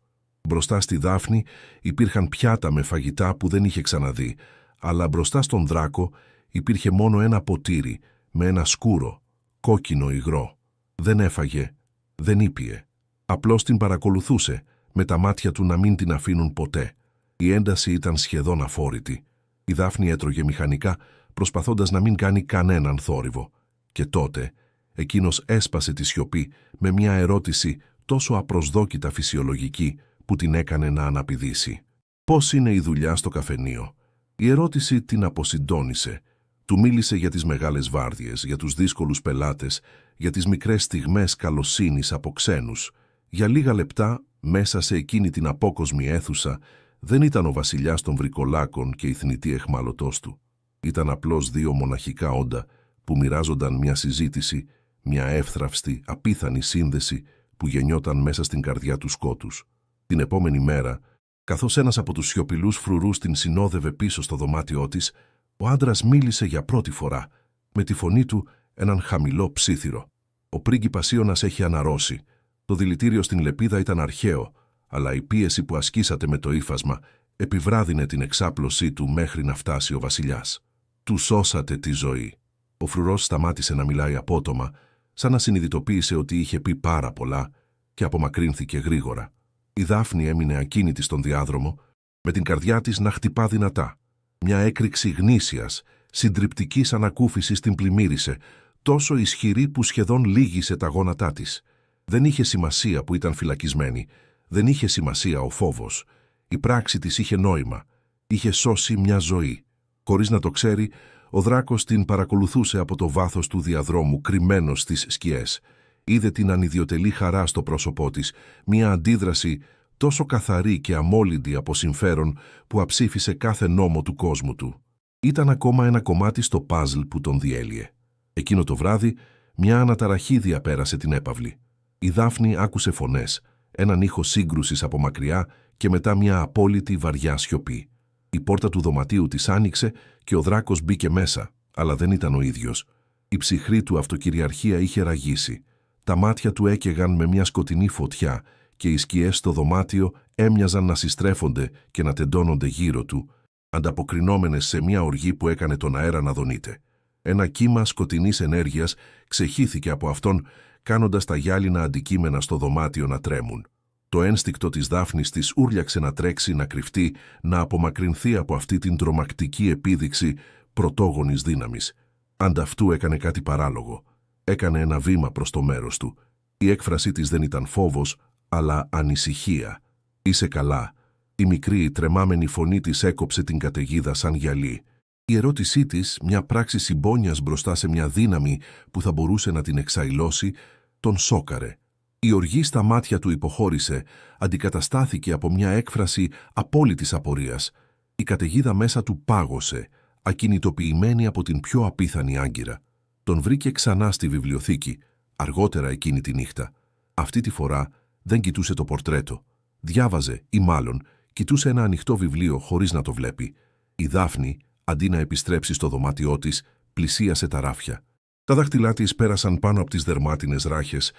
Μπροστά στη Δάφνη υπήρχαν πιάτα με φαγητά που δεν είχε ξαναδεί, αλλά μπροστά στον Δράκο υπήρχε μόνο ένα ποτήρι με ένα σκούρο, κόκκινο υγρό. Δεν έφαγε, δεν ήπιε. Απλώς την παρακολουθούσε, με τα μάτια του να μην την αφήνουν ποτέ. Η ένταση ήταν σχεδόν αφόρητη. Η Δάφνη έτρωγε μηχανικά, προσπαθώντας να μην κάνει κανέναν θόρυβο. Και τότε, εκείνος έσπασε τη σιωπή με μια ερώτηση τόσο απροσδόκητα φυσιολογική που την έκανε να αναπηδήσει. «Πώς είναι η δουλειά στο καφενείο?» Η ερώτηση την αποσυντόνισε. Του μίλησε για τις μεγάλες βάρδιες, για τους δύσκολους πελάτες, για τις μικρές στιγμές καλοσύνης από ξένους. Για λίγα λεπτά, μέσα σε εκείνη την απόκοσμη αίθουσα, δεν ήταν ο βασιλιάς των βρικολάκων και η θνητή εχμάλωτός του. Ήταν απλώς δύο μοναχικά όντα που μοιράζονταν μια συζήτηση, μια εύθραυστη, απίθανη σύνδεση που γεννιόταν μέσα στην καρδιά του σκότους. Την επόμενη μέρα, καθώς ένας από τους σιωπηλούς φρουρούς την συνόδευε πίσω στο δωμάτιό της, ο άντρας μίλησε για πρώτη φορά, με τη φωνή του έναν χαμηλό ψίθυρο. Ο πρίγκιπας Ίωνας έχει αναρρώσει. Το δηλητήριο στην λεπίδα ήταν αρχαίο, αλλά η πίεση που ασκήσατε με το ύφασμα επιβράδυνε την εξάπλωσή του μέχρι να φτάσει ο βασιλιάς. Του σώσατε τη ζωή. Ο φρουρός σταμάτησε να μιλάει απότομα, σαν να συνειδητοποίησε ότι είχε πει πάρα πολλά και απομακρύνθηκε γρήγορα. Η Δάφνη έμεινε ακίνητη στον διάδρομο, με την καρδιά της να χτυπά δυνατά. Μια έκρηξη γνήσιας, συντριπτικής ανακούφισης την πλημμύρισε, τόσο ισχυρή που σχεδόν λύγησε τα γόνατά της. Δεν είχε σημασία που ήταν φυλακισμένη, δεν είχε σημασία ο φόβος. Η πράξη της είχε νόημα, είχε σώσει μια ζωή. Χωρίς να το ξέρει, ο Δράκος την παρακολουθούσε από το βάθος του διαδρόμου, κρυμμένος στις σκιές. Είδε την ανιδιοτελή χαρά στο πρόσωπό της, μια αντίδραση τόσο καθαρή και αμόλυντη από συμφέρον που αψήφισε κάθε νόμο του κόσμου του. Ήταν ακόμα ένα κομμάτι στο παζλ που τον διέλυε. Εκείνο το βράδυ, μια αναταραχή διαπέρασε την έπαυλη. Η Δάφνη άκουσε φωνές, έναν ήχο σύγκρουσης από μακριά και μετά μια απόλυτη βαριά σιωπή. Η πόρτα του δωματίου της άνοιξε και ο Δράκος μπήκε μέσα, αλλά δεν ήταν ο ίδιος. Η ψυχρή του αυτοκυριαρχία είχε ραγίσει. Τα μάτια του έκαιγαν με μια σκοτεινή φωτιά και οι σκιές στο δωμάτιο έμοιαζαν να συστρέφονται και να τεντώνονται γύρω του, ανταποκρινόμενες σε μια οργή που έκανε τον αέρα να δονείται. Ένα κύμα σκοτεινής ενέργειας ξεχύθηκε από αυτόν, κάνοντας τα γυάλινα αντικείμενα στο δωμάτιο να τρέμουν. Το ένστικτο της Δάφνης της ούρλιαξε να τρέξει, να κρυφτεί, να απομακρυνθεί από αυτή την τρομακτική επίδειξη πρωτόγονης δύναμης. Ανταυτού έκανε κάτι παράλογο. Έκανε ένα βήμα προς το μέρος του. Η έκφρασή της δεν ήταν φόβος, αλλά ανησυχία. «Είσαι καλά». Η μικρή, τρεμάμενη φωνή της έκοψε την καταιγίδα σαν γυαλί. Η ερώτησή της, μια πράξη συμπόνιας μπροστά σε μια δύναμη που θα μπορούσε να την εξαϊλώσει, τον σόκαρε. Η οργή στα μάτια του υποχώρησε, αντικαταστάθηκε από μια έκφραση απόλυτης απορίας. Η καταιγίδα μέσα του πάγωσε, ακινητοποιημένη από την πιο απίθανη άγκυρα. Τον βρήκε ξανά στη βιβλιοθήκη, αργότερα εκείνη τη νύχτα. Αυτή τη φορά δεν κοιτούσε το πορτρέτο. Διάβαζε, ή μάλλον, κοιτούσε ένα ανοιχτό βιβλίο χωρίς να το βλέπει. Η Δάφνη, αντί να επιστρέψει στο δωμάτιό της, πλησίασε τα ράφια. Τα δάχτυλά της πέρασαν πάνω από τις δερμάτινες ράχες,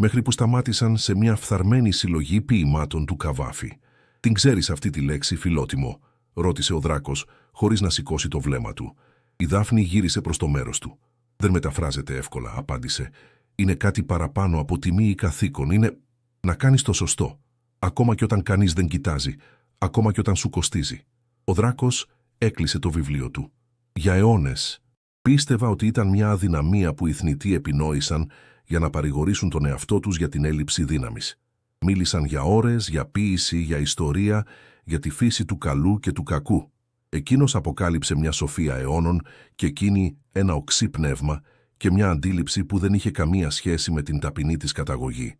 μέχρι που σταμάτησαν σε μια φθαρμένη συλλογή ποιημάτων του Καβάφη. «Την ξέρεις αυτή τη λέξη, φιλότιμο?» ρώτησε ο Δράκος, χωρίς να σηκώσει το βλέμμα του. Η Δάφνη γύρισε προς το μέρος του. «Δεν μεταφράζεται εύκολα», απάντησε. «Είναι κάτι παραπάνω από τιμή ή καθήκον. Είναι να κάνεις το σωστό, ακόμα και όταν κανείς δεν κοιτάζει, ακόμα και όταν σου κοστίζει». Ο Δράκος έκλεισε το βιβλίο του. Για αιώνες πίστευα ότι ήταν μια αδυναμία που οι θνητοί επινόησαν για να παρηγορήσουν τον εαυτό τους για την έλλειψη δύναμης. Μίλησαν για ώρες, για ποίηση, για ιστορία, για τη φύση του καλού και του κακού. Εκείνος αποκάλυψε μια σοφία αιώνων και εκείνη ένα οξύ πνεύμα και μια αντίληψη που δεν είχε καμία σχέση με την ταπεινή της καταγωγή.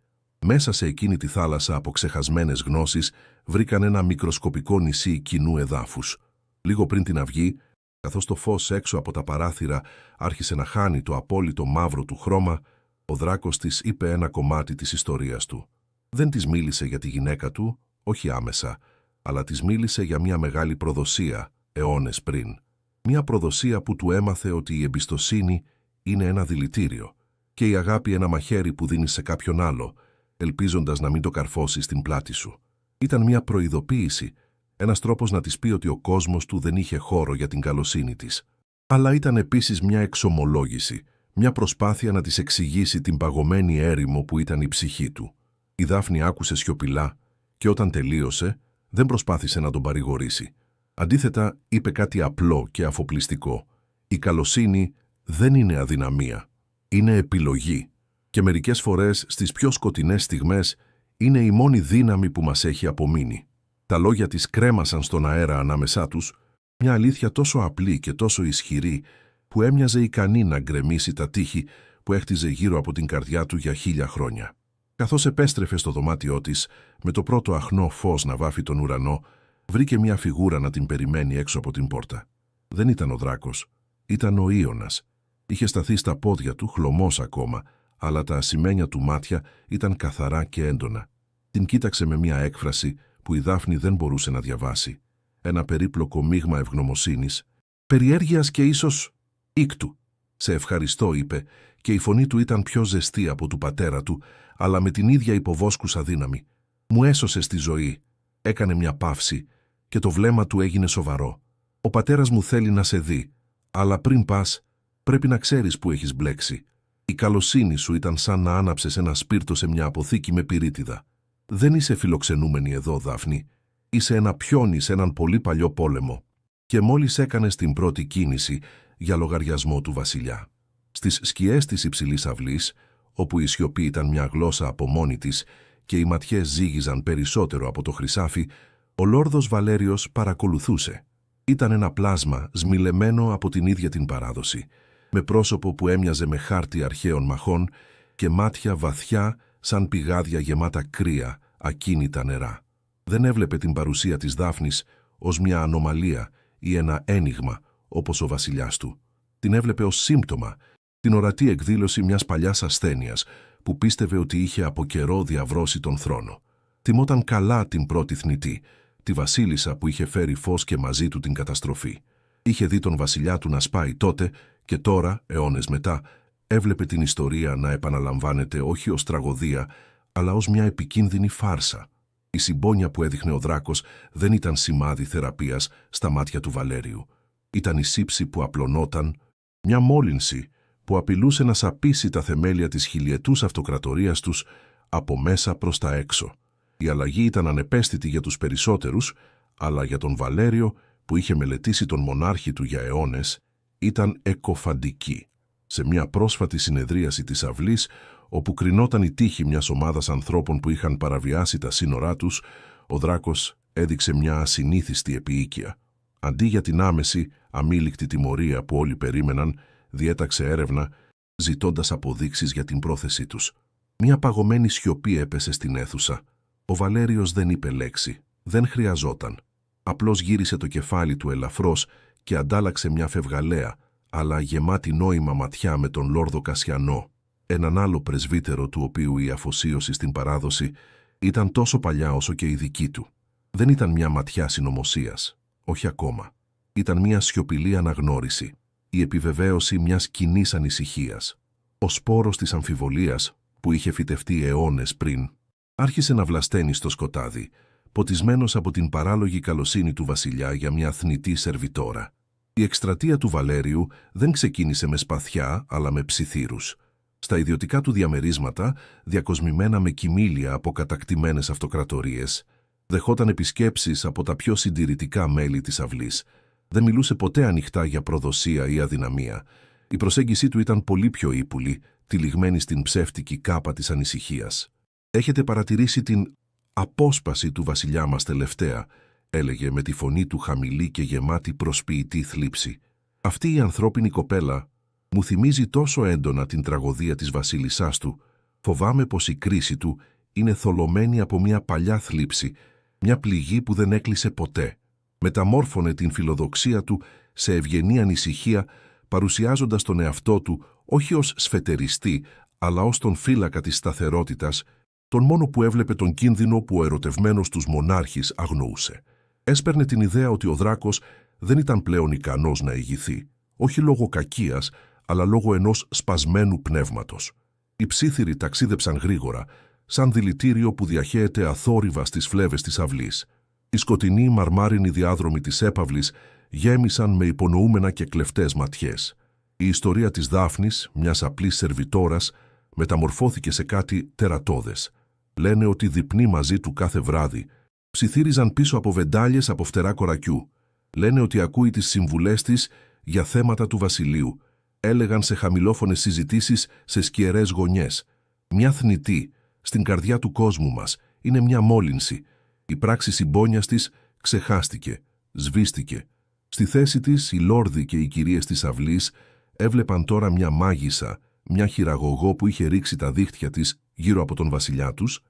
Μέσα σε εκείνη τη θάλασσα από ξεχασμένες γνώσεις βρήκαν ένα μικροσκοπικό νησί κοινού εδάφους. Λίγο πριν την αυγή, καθώς το φως έξω από τα παράθυρα άρχισε να χάνει το απόλυτο μαύρο του χρώμα, ο Δράκος της είπε ένα κομμάτι της ιστορίας του. Δεν της μίλησε για τη γυναίκα του, όχι άμεσα, αλλά της μίλησε για μια μεγάλη προδοσία, αιώνες πριν. Μια προδοσία που του έμαθε ότι η εμπιστοσύνη είναι ένα δηλητήριο και η αγάπη ένα μαχαίρι που δίνεις σε κάποιον άλλο, ελπίζοντας να μην το καρφώσει στην πλάτη σου. Ήταν μια προειδοποίηση, ένας τρόπος να της πει ότι ο κόσμος του δεν είχε χώρο για την καλοσύνη της. Αλλά ήταν επίσης μια εξομολόγηση, μια προσπάθεια να της εξηγήσει την παγωμένη έρημο που ήταν η ψυχή του. Η Δάφνη άκουσε σιωπηλά και όταν τελείωσε δεν προσπάθησε να τον παρηγορήσει. Αντίθετα είπε κάτι απλό και αφοπλιστικό. Η καλοσύνη δεν είναι αδυναμία, είναι επιλογή. Και μερικές φορές στις πιο σκοτεινές στιγμές είναι η μόνη δύναμη που μας έχει απομείνει. Τα λόγια της κρέμασαν στον αέρα ανάμεσά τους, μια αλήθεια τόσο απλή και τόσο ισχυρή που έμοιαζε ικανή να γκρεμίσει τα τείχη που έχτιζε γύρω από την καρδιά του για 1000 χρόνια. Καθώς επέστρεφε στο δωμάτιό της, με το πρώτο αχνό φως να βάφει τον ουρανό, βρήκε μια φιγούρα να την περιμένει έξω από την πόρτα. Δεν ήταν ο Δράκος, ήταν ο Ίωνας. Είχε σταθεί στα πόδια του, χλωμός ακόμα, αλλά τα ασημένια του μάτια ήταν καθαρά και έντονα. Την κοίταξε με μια έκφραση που η Δάφνη δεν μπορούσε να διαβάσει. Ένα περίπλοκο μείγμα ευγνωμοσύνης, περιέργειας και ίσως ήκτου. «Σε ευχαριστώ», είπε, και η φωνή του ήταν πιο ζεστή από του πατέρα του, αλλά με την ίδια υποβόσκουσα δύναμη. «Μου έσωσες τη ζωή». Έκανε μια παύση και το βλέμμα του έγινε σοβαρό. «Ο πατέρας μου θέλει να σε δει, αλλά πριν πας, πρέπει να ξέρεις που έχεις μπλέξει. Η καλοσύνη σου ήταν σαν να άναψες ένα σπίρτο σε μια αποθήκη με πυρίτιδα. Δεν είσαι φιλοξενούμενη εδώ, Δάφνη. Είσαι ένα πιόνι σε έναν πολύ παλιό πόλεμο». Και μόλις έκανες την πρώτη κίνηση για λογαριασμό του βασιλιά. Στις σκιές της υψηλής αυλής, όπου η σιωπή ήταν μια γλώσσα από μόνη της και οι ματιές ζύγιζαν περισσότερο από το χρυσάφι, ο Λόρδος Βαλέριος παρακολουθούσε. Ήταν ένα πλάσμα σμιλεμένο από την ίδια την παράδοση, με πρόσωπο που έμοιαζε με χάρτη αρχαίων μαχών και μάτια βαθιά σαν πηγάδια γεμάτα κρύα, ακίνητα νερά. Δεν έβλεπε την παρουσία της Δάφνης ως μια ανομαλία ή ένα ένιγμα, όπως ο βασιλιάς του. Την έβλεπε ως σύμπτωμα, την ορατή εκδήλωση μιας παλιάς ασθένειας που πίστευε ότι είχε από καιρό διαβρώσει τον θρόνο. Τιμόταν καλά την πρώτη θνητή, τη βασίλισσα που είχε φέρει φως και μαζί του την καταστροφή. Είχε δει τον βασιλιά του να σπάει τότε και τώρα, αιώνες μετά, έβλεπε την ιστορία να επαναλαμβάνεται όχι ως τραγωδία, αλλά ως μια επικίνδυνη φάρσα. Η συμπόνια που έδειχνε ο Δράκος δεν ήταν σημάδι θεραπείας στα μάτια του Βαλέριου. Ήταν η σύψη που απλωνόταν, μια μόλυνση που απειλούσε να σαπίσει τα θεμέλια της χιλιετούς αυτοκρατορίας τους από μέσα προς τα έξω. Η αλλαγή ήταν ανεπαίσθητη για τους περισσότερους, αλλά για τον Βαλέριο, που είχε μελετήσει τον μονάρχη του για αιώνες, ήταν εκοφαντική. Σε μια πρόσφατη συνεδρίαση της αυλής, όπου κρινόταν η τύχη μιας ομάδας ανθρώπων που είχαν παραβιάσει τα σύνορά τους, ο Δράκος έδειξε μια ασυνήθιστη επίοικια. Αντί για την άμεση, αμήλικτη τιμωρία που όλοι περίμεναν, διέταξε έρευνα, ζητώντας αποδείξεις για την πρόθεσή τους. Μια παγωμένη σιωπή έπεσε στην αίθουσα. Ο Βαλέριος δεν είπε λέξη. Δεν χρειαζόταν. Απλώς γύρισε το κεφάλι του ελαφρώς και αντάλλαξε μια φευγαλαία, αλλά γεμάτη νόημα ματιά με τον Λόρδο Κασιανό, έναν άλλο πρεσβύτερο του οποίου η αφοσίωση στην παράδοση ήταν τόσο παλιά όσο και η δική του. Δεν ήταν μια ματιά συνωμοσίας, όχι ακόμα. Ήταν μια σιωπηλή αναγνώριση, η επιβεβαίωση μιας κοινής ανησυχίας. Ο σπόρος της αμφιβολίας, που είχε φυτευτεί αιώνες πριν, άρχισε να βλασταίνει στο σκοτάδι, ποτισμένος από την παράλογη καλοσύνη του βασιλιά για μια θνητή σερβιτόρα. Η εκστρατεία του Βαλέριου δεν ξεκίνησε με σπαθιά, αλλά με ψιθύρους. Στα ιδιωτικά του διαμερίσματα, διακοσμημένα με κοιμήλια από κατακτημένες αυτοκρατορίες, δεχόταν επισκέψεις από τα πιο συντηρητικά μέλη της αυλής. Δεν μιλούσε ποτέ ανοιχτά για προδοσία ή αδυναμία. Η προσέγγιση του ήταν πολύ πιο ύπουλη, τυλιγμένη στην ψεύτικη κάπα της ανησυχίας. «Έχετε παρατηρήσει την απόσπαση του βασιλιά μας τελευταία», έλεγε με τη φωνή του χαμηλή και γεμάτη προσποιητή θλίψη. «Αυτή η ανθρώπινη κοπέλα μου θυμίζει τόσο έντονα την τραγωδία της βασίλισσάς του. Φοβάμαι πως η κρίση του είναι θολωμένη από μια παλιά θλίψη, μια πληγή που δεν έκλεισε ποτέ». Μεταμόρφωνε την φιλοδοξία του σε ευγενή ανησυχία, παρουσιάζοντας τον εαυτό του όχι ως σφετεριστή, αλλά ως τον φύλακα της σταθερότητας, τον μόνο που έβλεπε τον κίνδυνο που ο ερωτευμένος τους μονάρχης αγνοούσε. Έσπερνε την ιδέα ότι ο Δράκος δεν ήταν πλέον ικανός να ηγηθεί, όχι λόγω κακίας, αλλά λόγω ενός σπασμένου πνεύματος. Οι ψίθυροι ταξίδεψαν γρήγορα, σαν δηλητήριο που διαχέεται αθόρυβα στις φλέβες της αυλής. Οι σκοτεινοί μαρμάρινοι διάδρομοι της έπαυλης γέμισαν με υπονοούμενα και κλεφτές ματιές. Η ιστορία της Δάφνης, μιας απλής σερβιτόρας, μεταμορφώθηκε σε κάτι τερατώδες. Λένε ότι διπνεί μαζί του κάθε βράδυ. Ψιθύριζαν πίσω από βεντάλιες από φτερά κορακιού. Λένε ότι ακούει τις συμβουλές της για θέματα του βασιλείου. Έλεγαν σε χαμηλόφωνες συζητήσεις σε σκιερές γωνιές. Μια θνητή, στην καρδιά του κόσμου μας, είναι μια μόλυνση. Η πράξη συμπόνιας της ξεχάστηκε, σβήστηκε. Στη θέση της, οι λόρδοι και οι κυρίες της αυλής έβλεπαν τώρα μια μάγισσα, μια χειραγωγό που είχε ρίξει τα δίχτυα της γύρω από τον βασιλιά τους,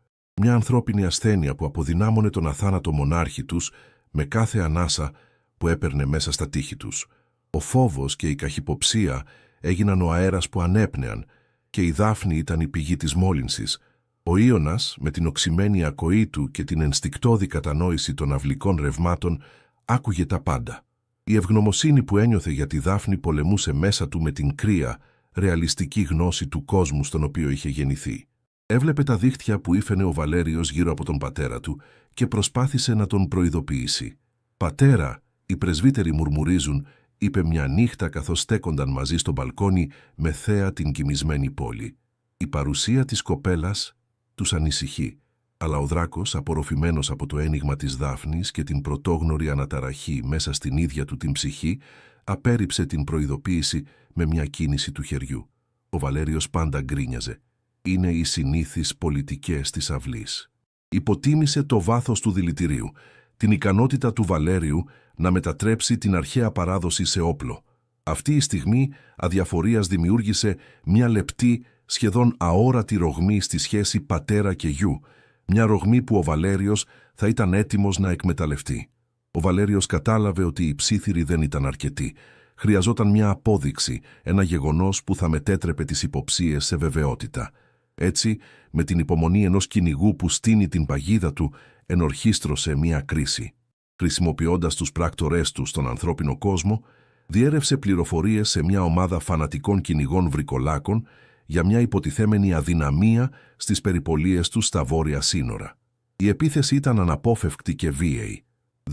μια ανθρώπινη ασθένεια που αποδυνάμωνε τον αθάνατο μονάρχη τους με κάθε ανάσα που έπαιρνε μέσα στα τείχη τους. Ο φόβος και η καχυποψία έγιναν ο αέρας που ανέπνεαν και η Δάφνη ήταν η πηγή της μόλυνσης. Ο Ίωνας, με την οξυμένη ακοή του και την ενστικτώδη κατανόηση των αυλικών ρευμάτων, άκουγε τα πάντα. Η ευγνωμοσύνη που ένιωθε για τη Δάφνη πολεμούσε μέσα του με την κρύα, ρεαλιστική γνώση του κόσμου στον οποίο είχε γεννηθεί. Έβλεπε τα δίχτυα που ήφαινε ο Βαλέριος γύρω από τον πατέρα του και προσπάθησε να τον προειδοποιήσει. «Πατέρα», οι πρεσβύτεροι μουρμουρίζουν, είπε μια νύχτα καθώς στέκονταν μαζί στο μπαλκόνι με θέα την κοιμισμένη πόλη. Η παρουσία της κοπέλας τους ανησυχεί, αλλά ο Δράκος, απορροφημένος από το ένιγμα της Δάφνης και την πρωτόγνωρη αναταραχή μέσα στην ίδια του την ψυχή, απέρριψε την προειδοποίηση με μια κίνηση του χεριού. Ο Βαλέριος πάντα γκρίνιαζε. Είναι οι συνήθεις πολιτικές της αυλής. Υποτίμησε το βάθος του δηλητηρίου, την ικανότητα του Βαλέριου να μετατρέψει την αρχαία παράδοση σε όπλο. Αυτή η στιγμή αδιαφορίας δημιούργησε μια λεπτή, σχεδόν αόρατη ρογμή στη σχέση πατέρα και γιου, μια ρογμή που ο Βαλέριος θα ήταν έτοιμος να εκμεταλλευτεί. Ο Βαλέριος κατάλαβε ότι οι ψίθυροι δεν ήταν αρκετοί. Χρειαζόταν μια απόδειξη, ένα γεγονός που θα μετέτρεπε τις υποψίες σε βεβαιότητα. Έτσι, με την υπομονή ενός κυνηγού που στείνει την παγίδα του, ενορχίστρωσε μια κρίση. Χρησιμοποιώντας τους πράκτορές του στον ανθρώπινο κόσμο, διέρευσε πληροφορίες σε μια ομάδα φανατικών κυνηγών βρικολάκων για μια υποτιθέμενη αδυναμία στις περιπολίες τους στα βόρεια σύνορα. Η επίθεση ήταν αναπόφευκτη και βίαιη.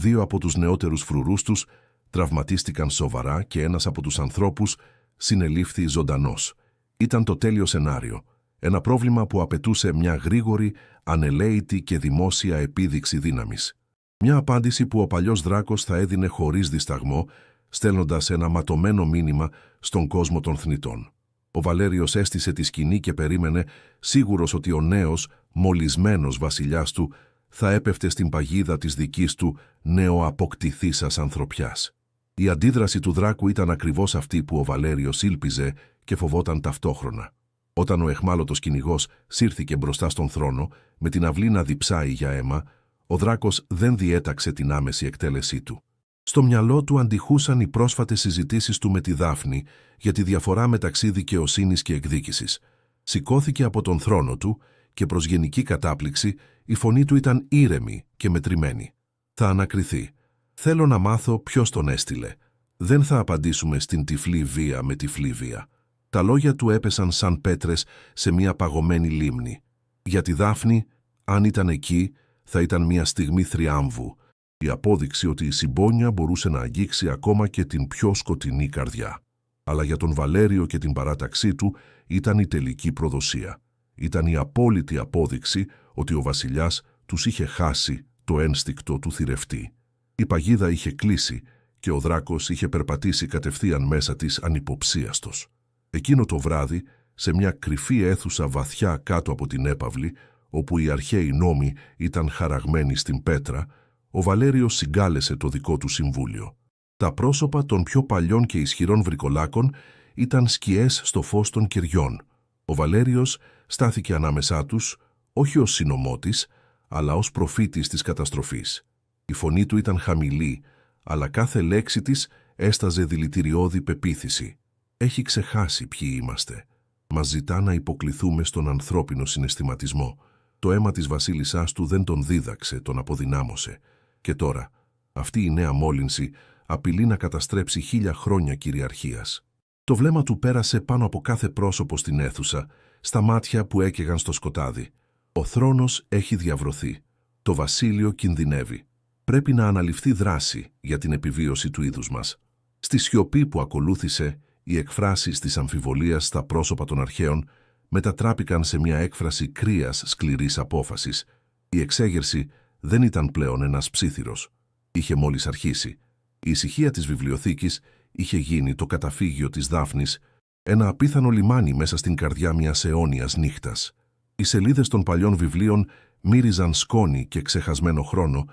2 από τους νεότερους φρουρούς τους τραυματίστηκαν σοβαρά και ένας από τους ανθρώπους συνελήφθη ζωντανός. Ήταν το τέλειο σενάριο. Ένα πρόβλημα που απαιτούσε μια γρήγορη, ανελαίητη και δημόσια επίδειξη δύναμης. Μια απάντηση που ο παλιός Δράκος θα έδινε χωρίς δισταγμό, στέλνοντας ένα ματωμένο μήνυμα στον κόσμο των θνητών. Ο Βαλέριος έστησε τη σκηνή και περίμενε, σίγουρος ότι ο νέος, μολυσμένος βασιλιάς του θα έπεφτε στην παγίδα της δικής του νεοαποκτηθήσας ανθρωπιάς. Η αντίδραση του Δράκου ήταν ακριβώς αυτή που ο Βαλέριος ήλπιζε και φοβόταν ταυτόχρονα. Όταν ο αιχμάλωτος κυνηγός σύρθηκε μπροστά στον θρόνο, με την αυλή να διψάει για αίμα, ο Δράκος δεν διέταξε την άμεση εκτέλεσή του. Στο μυαλό του αντιχούσαν οι πρόσφατες συζητήσεις του με τη Δάφνη για τη διαφορά μεταξύ δικαιοσύνης και εκδίκησης. Σηκώθηκε από τον θρόνο του και προς γενική κατάπληξη η φωνή του ήταν ήρεμη και μετρημένη. «Θα ανακριθεί. Θέλω να μάθω ποιος τον έστειλε. Δεν θα απαντήσουμε στην τυφλή βία με τυφλή βία. Τα λόγια του έπεσαν σαν πέτρες σε μια παγωμένη λίμνη. Για τη Δάφνη, αν ήταν εκεί, θα ήταν μια στιγμή θριάμβου, η απόδειξη ότι η συμπόνια μπορούσε να αγγίξει ακόμα και την πιο σκοτεινή καρδιά. Αλλά για τον Βαλέριο και την παράταξή του ήταν η τελική προδοσία. Ήταν η απόλυτη απόδειξη ότι ο βασιλιάς τους είχε χάσει το ένστικτο του θηρευτή. Η παγίδα είχε κλείσει και ο Δράκος είχε περπατήσει κατευθείαν μέσα της ανυποψίαστος. Εκείνο το βράδυ, σε μια κρυφή αίθουσα βαθιά κάτω από την έπαυλη, όπου οι αρχαίοι νόμοι ήταν χαραγμένοι στην πέτρα, ο Βαλέριος συγκάλεσε το δικό του συμβούλιο. Τα πρόσωπα των πιο παλιών και ισχυρών βρικολάκων ήταν σκιές στο φως των κεριών. Ο Βαλέριος στάθηκε ανάμεσά τους, όχι ως συνωμότης, αλλά ως προφήτης της καταστροφής. Η φωνή του ήταν χαμηλή, αλλά κάθε λέξη της έσταζε δηλητηριώδη πεποίθηση. Έχει ξεχάσει ποιοι είμαστε. Μας ζητά να υποκληθούμε στον ανθρώπινο συναισθηματισμό. Το αίμα της βασίλισσάς του δεν τον δίδαξε, τον αποδυνάμωσε. Και τώρα, αυτή η νέα μόλυνση απειλεί να καταστρέψει 1000 χρόνια κυριαρχίας. Το βλέμμα του πέρασε πάνω από κάθε πρόσωπο στην αίθουσα, στα μάτια που έκαιγαν στο σκοτάδι. Ο θρόνος έχει διαβρωθεί. Το βασίλειο κινδυνεύει. Πρέπει να αναλυφθεί δράση για την επιβίωση του είδους μας. Στη σιωπή που ακολούθησε, οι εκφράσεις της αμφιβολίας στα πρόσωπα των αρχαίων μετατράπηκαν σε μια έκφραση κρύας σκληρής απόφασης. Η εξέγερση δεν ήταν πλέον ένας ψίθυρος. Είχε μόλις αρχίσει. Η ησυχία της βιβλιοθήκης είχε γίνει το καταφύγιο της Δάφνης, ένα απίθανο λιμάνι μέσα στην καρδιά μιας αιώνιας νύχτας. Οι σελίδες των παλιών βιβλίων μύριζαν σκόνη και ξεχασμένο χρόνο,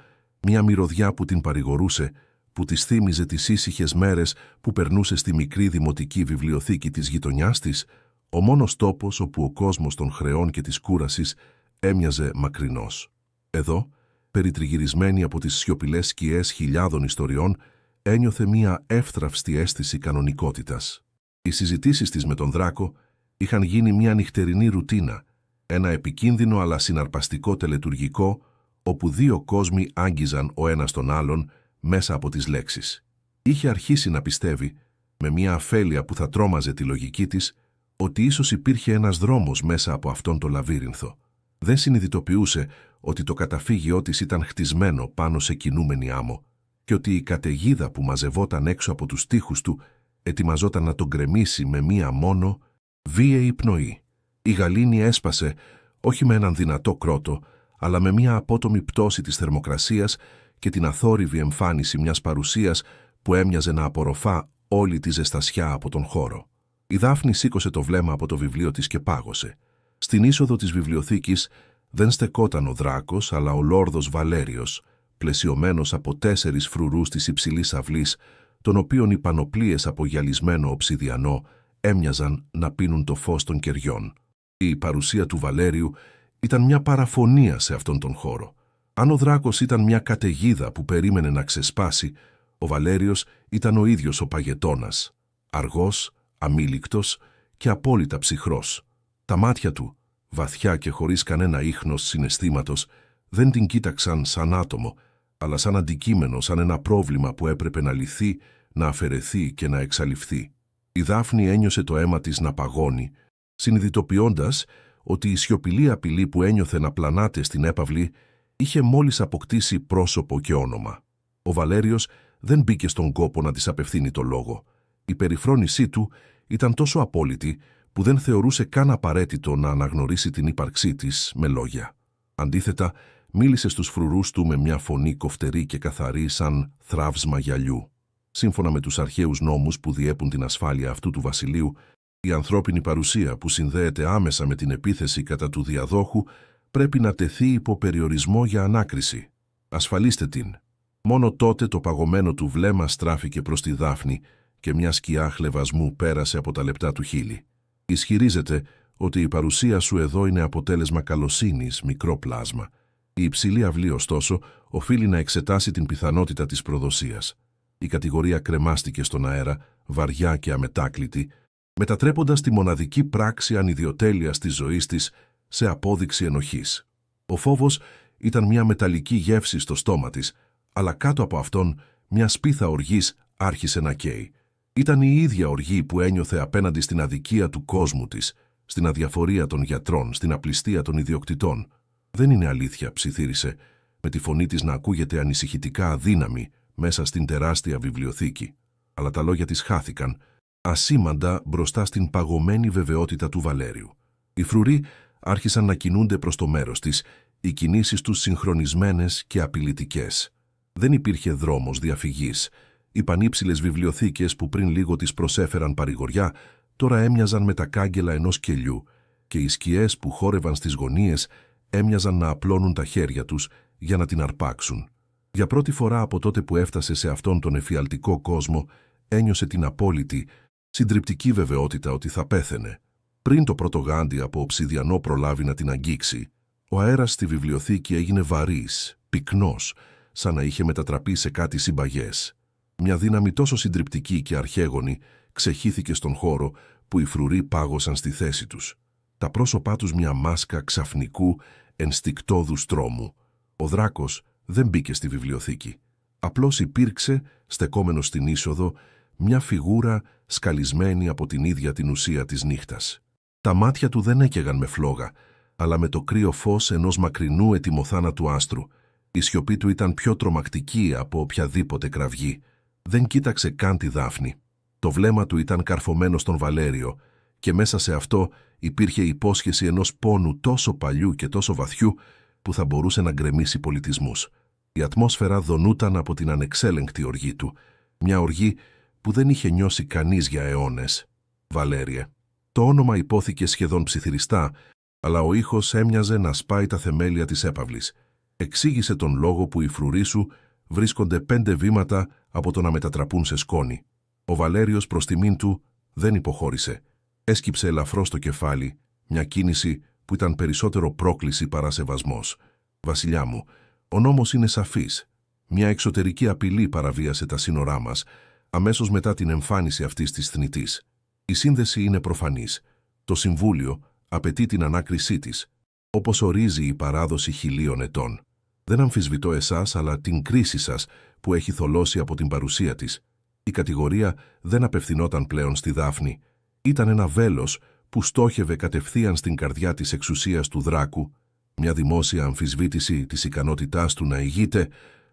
μια μυρωδιά που την παρηγορούσε, που της θύμιζε τις ήσυχες μέρες που περνούσε στη μικρή δημοτική βιβλιοθήκη της γειτονιάς της, ο μόνος τόπος όπου ο κόσμος των χρεών και της κούρασης έμοιαζε μακρινός. Εδώ, περιτριγυρισμένη από τις σιωπηλές σκιές χιλιάδων ιστοριών, ένιωθε μια εύθραυστη αίσθηση κανονικότητας. Οι συζητήσεις της με τον Δράκο είχαν γίνει μια νυχτερινή ρουτίνα, ένα επικίνδυνο αλλά συναρπαστικό τελετουργικό, όπου 2 κόσμοι άγγιζαν ο ένας τον άλλον μέσα από τις λέξεις. Είχε αρχίσει να πιστεύει, με μια αφέλεια που θα τρόμαζε τη λογική της, ότι ίσως υπήρχε ένας δρόμος μέσα από αυτόν το λαβύρινθο. Δεν συνειδητοποιούσε ότι το καταφύγιό της ήταν χτισμένο πάνω σε κινούμενη άμμο και ότι η καταιγίδα που μαζευόταν έξω από τους τοίχους του ετοιμαζόταν να τον γκρεμίσει με μία μόνο βίαιη πνοή. Η γαλήνη έσπασε όχι με έναν δυνατό κρότο, αλλά με μία απότομη πτώση της θερμοκρασίας και την αθόρυβη εμφάνιση μιας παρουσίας που έμοιαζε να απορροφά όλη τη ζεστασιά από τον χώρο. Η Δάφνη σήκωσε το βλέμμα από το βιβλίο της και πάγωσε. Στην είσοδο της βιβλιοθήκης δεν στεκόταν ο Δράκος, αλλά ο Λόρδος Βαλέριος, πλαισιωμένος από 4 φρουρούς της υψηλής αυλής, των οποίων οι πανοπλίες από γυαλισμένο οψιδιανό έμοιαζαν να πίνουν το φως των κεριών. Η παρουσία του Βαλέριου ήταν μια παραφωνία σε αυτόν τον χώρο. Αν ο Δράκος ήταν μια καταιγίδα που περίμενε να ξεσπάσει, ο Βαλέριος ήταν ο ίδιος ο παγετώνας, αργός, αμήλικτος και απόλυτα ψυχρός. Τα μάτια του, βαθιά και χωρίς κανένα ίχνος συναισθήματος, δεν την κοίταξαν σαν άτομο, αλλά σαν αντικείμενο, σαν ένα πρόβλημα που έπρεπε να λυθεί, να αφαιρεθεί και να εξαλειφθεί. Η Δάφνη ένιωσε το αίμα της να παγώνει, συνειδητοποιώντας ότι η σιωπηλή απειλή που ένιωθε να πλανάται στην έπαυλη είχε μόλις αποκτήσει πρόσωπο και όνομα. Ο Βαλέριος δεν μπήκε στον κόπο να της απευθύνει το λόγο. Η περιφρόνησή του ήταν τόσο απόλυτη που δεν θεωρούσε καν απαραίτητο να αναγνωρίσει την ύπαρξή της με λόγια. Αντίθετα, μίλησε στους φρουρούς του με μια φωνή κοφτερή και καθαρή σαν θραύσμα γυαλιού. Σύμφωνα με τους αρχαίους νόμους που διέπουν την ασφάλεια αυτού του βασιλείου, η ανθρώπινη παρουσία που συνδέεται άμεσα με την επίθεση κατά του διαδόχου πρέπει να τεθεί υπό περιορισμό για ανάκριση. Ασφαλίστε την. Μόνο τότε το παγωμένο του βλέμμα στράφηκε προς τη Δάφνη και μια σκιά χλευασμού πέρασε από τα λεπτά του χείλη. Ισχυρίζεται ότι η παρουσία σου εδώ είναι αποτέλεσμα καλοσύνης, μικρό πλάσμα. Η υψηλή αυλή, ωστόσο, οφείλει να εξετάσει την πιθανότητα της προδοσίας. Η κατηγορία κρεμάστηκε στον αέρα, βαριά και αμετάκλητη, μετατρέποντας τη μοναδική πράξη ανιδιοτέλειας της ζωής της σε απόδειξη ενοχής. Ο φόβος ήταν μια μεταλλική γεύση στο στόμα της, αλλά κάτω από αυτόν μια σπίθα οργής άρχισε να καίει. Ήταν η ίδια οργή που ένιωθε απέναντι στην αδικία του κόσμου της, στην αδιαφορία των γιατρών, στην απληστία των ιδιοκτητών. «Δεν είναι αλήθεια», ψιθύρισε, με τη φωνή της να ακούγεται ανησυχητικά αδύναμη μέσα στην τεράστια βιβλιοθήκη. Αλλά τα λόγια της χάθηκαν, ασήμαντα μπροστά στην παγωμένη βεβαιότητα του Βαλέριου. Οι φρουροί άρχισαν να κινούνται προς το μέρος της, οι κινήσεις τους συγχρονισμένες και απειλητικές. Δεν υπήρχε δρόμος διαφυγής. Οι πανύψηλες βιβλιοθήκες που πριν λίγο τις προσέφεραν παρηγοριά, τώρα έμοιαζαν με τα κάγκελα ενός κελιού και οι σκιές που χόρευαν στις γωνίες έμοιαζαν να απλώνουν τα χέρια τους για να την αρπάξουν. Για πρώτη φορά από τότε που έφτασε σε αυτόν τον εφιαλτικό κόσμο, ένιωσε την απόλυτη, συντριπτική βεβαιότητα ότι θα πέθαινε. Πριν το πρώτο γάντι από οψιδιανό προλάβει να την αγγίξει, ο αέρας στη βιβλιοθήκη έγινε βαρύς, πυκνός, σαν να είχε μετατραπεί σε κάτι συμπαγές. Μια δύναμη τόσο συντριπτική και αρχαίγονη ξεχύθηκε στον χώρο που οι φρουροί πάγωσαν στη θέση τους. Τα πρόσωπά τους μια μάσκα ξαφνικού, ενστικτόδους τρόμου. Ο Δράκος δεν μπήκε στη βιβλιοθήκη. Απλώς υπήρξε, στεκόμενος στην είσοδο, μια φιγούρα σκαλισμένη από την ίδια την ουσία της νύχτας. Τα μάτια του δεν έκαιγαν με φλόγα, αλλά με το κρύο φως ενός μακρινού ετοιμοθάνατου άστρου. Η σιωπή του ήταν πιο τρομακτική από οποιαδήποτε κραυγή. Δεν κοίταξε καν τη Δάφνη. Το βλέμμα του ήταν καρφωμένο στον Βαλέριο και μέσα σε αυτό υπήρχε υπόσχεση ενός πόνου τόσο παλιού και τόσο βαθιού που θα μπορούσε να γκρεμίσει πολιτισμούς. Η ατμόσφαιρα δονούταν από την ανεξέλεγκτη οργή του, μια οργή που δεν είχε νιώσει κανείς για αιώνες. «Βαλέριε». Το όνομα υπόθηκε σχεδόν ψιθυριστά, αλλά ο ήχος έμοιαζε να σπάει τα θεμέλια της έπαυλης. Εξήγησε τον λόγο που οι φρουροί σου βρίσκονται 5 βήματα από το να μετατραπούν σε σκόνη. Ο Βαλέριος προς τιμήν του δεν υποχώρησε. Έσκυψε ελαφρώς το κεφάλι, μια κίνηση που ήταν περισσότερο πρόκληση παρά σεβασμός. «Βασιλιά μου, ο νόμος είναι σαφής. Μια εξωτερική απειλή παραβίασε τα σύνορά μας, αμέσως μετά την εμφάνιση αυτής της θνητής. Η σύνδεση είναι προφανής. Το Συμβούλιο απαιτεί την ανάκρισή της, όπως ορίζει η παράδοση 1000 ετών. Δεν αμφισβητώ εσάς, αλλά την κρίση σας που έχει θολώσει από την παρουσία της. Η κατηγορία δεν απευθυνόταν πλέον στη Δάφνη. Ήταν ένα βέλος που στόχευε κατευθείαν στην καρδιά της εξουσίας του Δράκου, μια δημόσια αμφισβήτηση της ικανότητάς του να ηγείται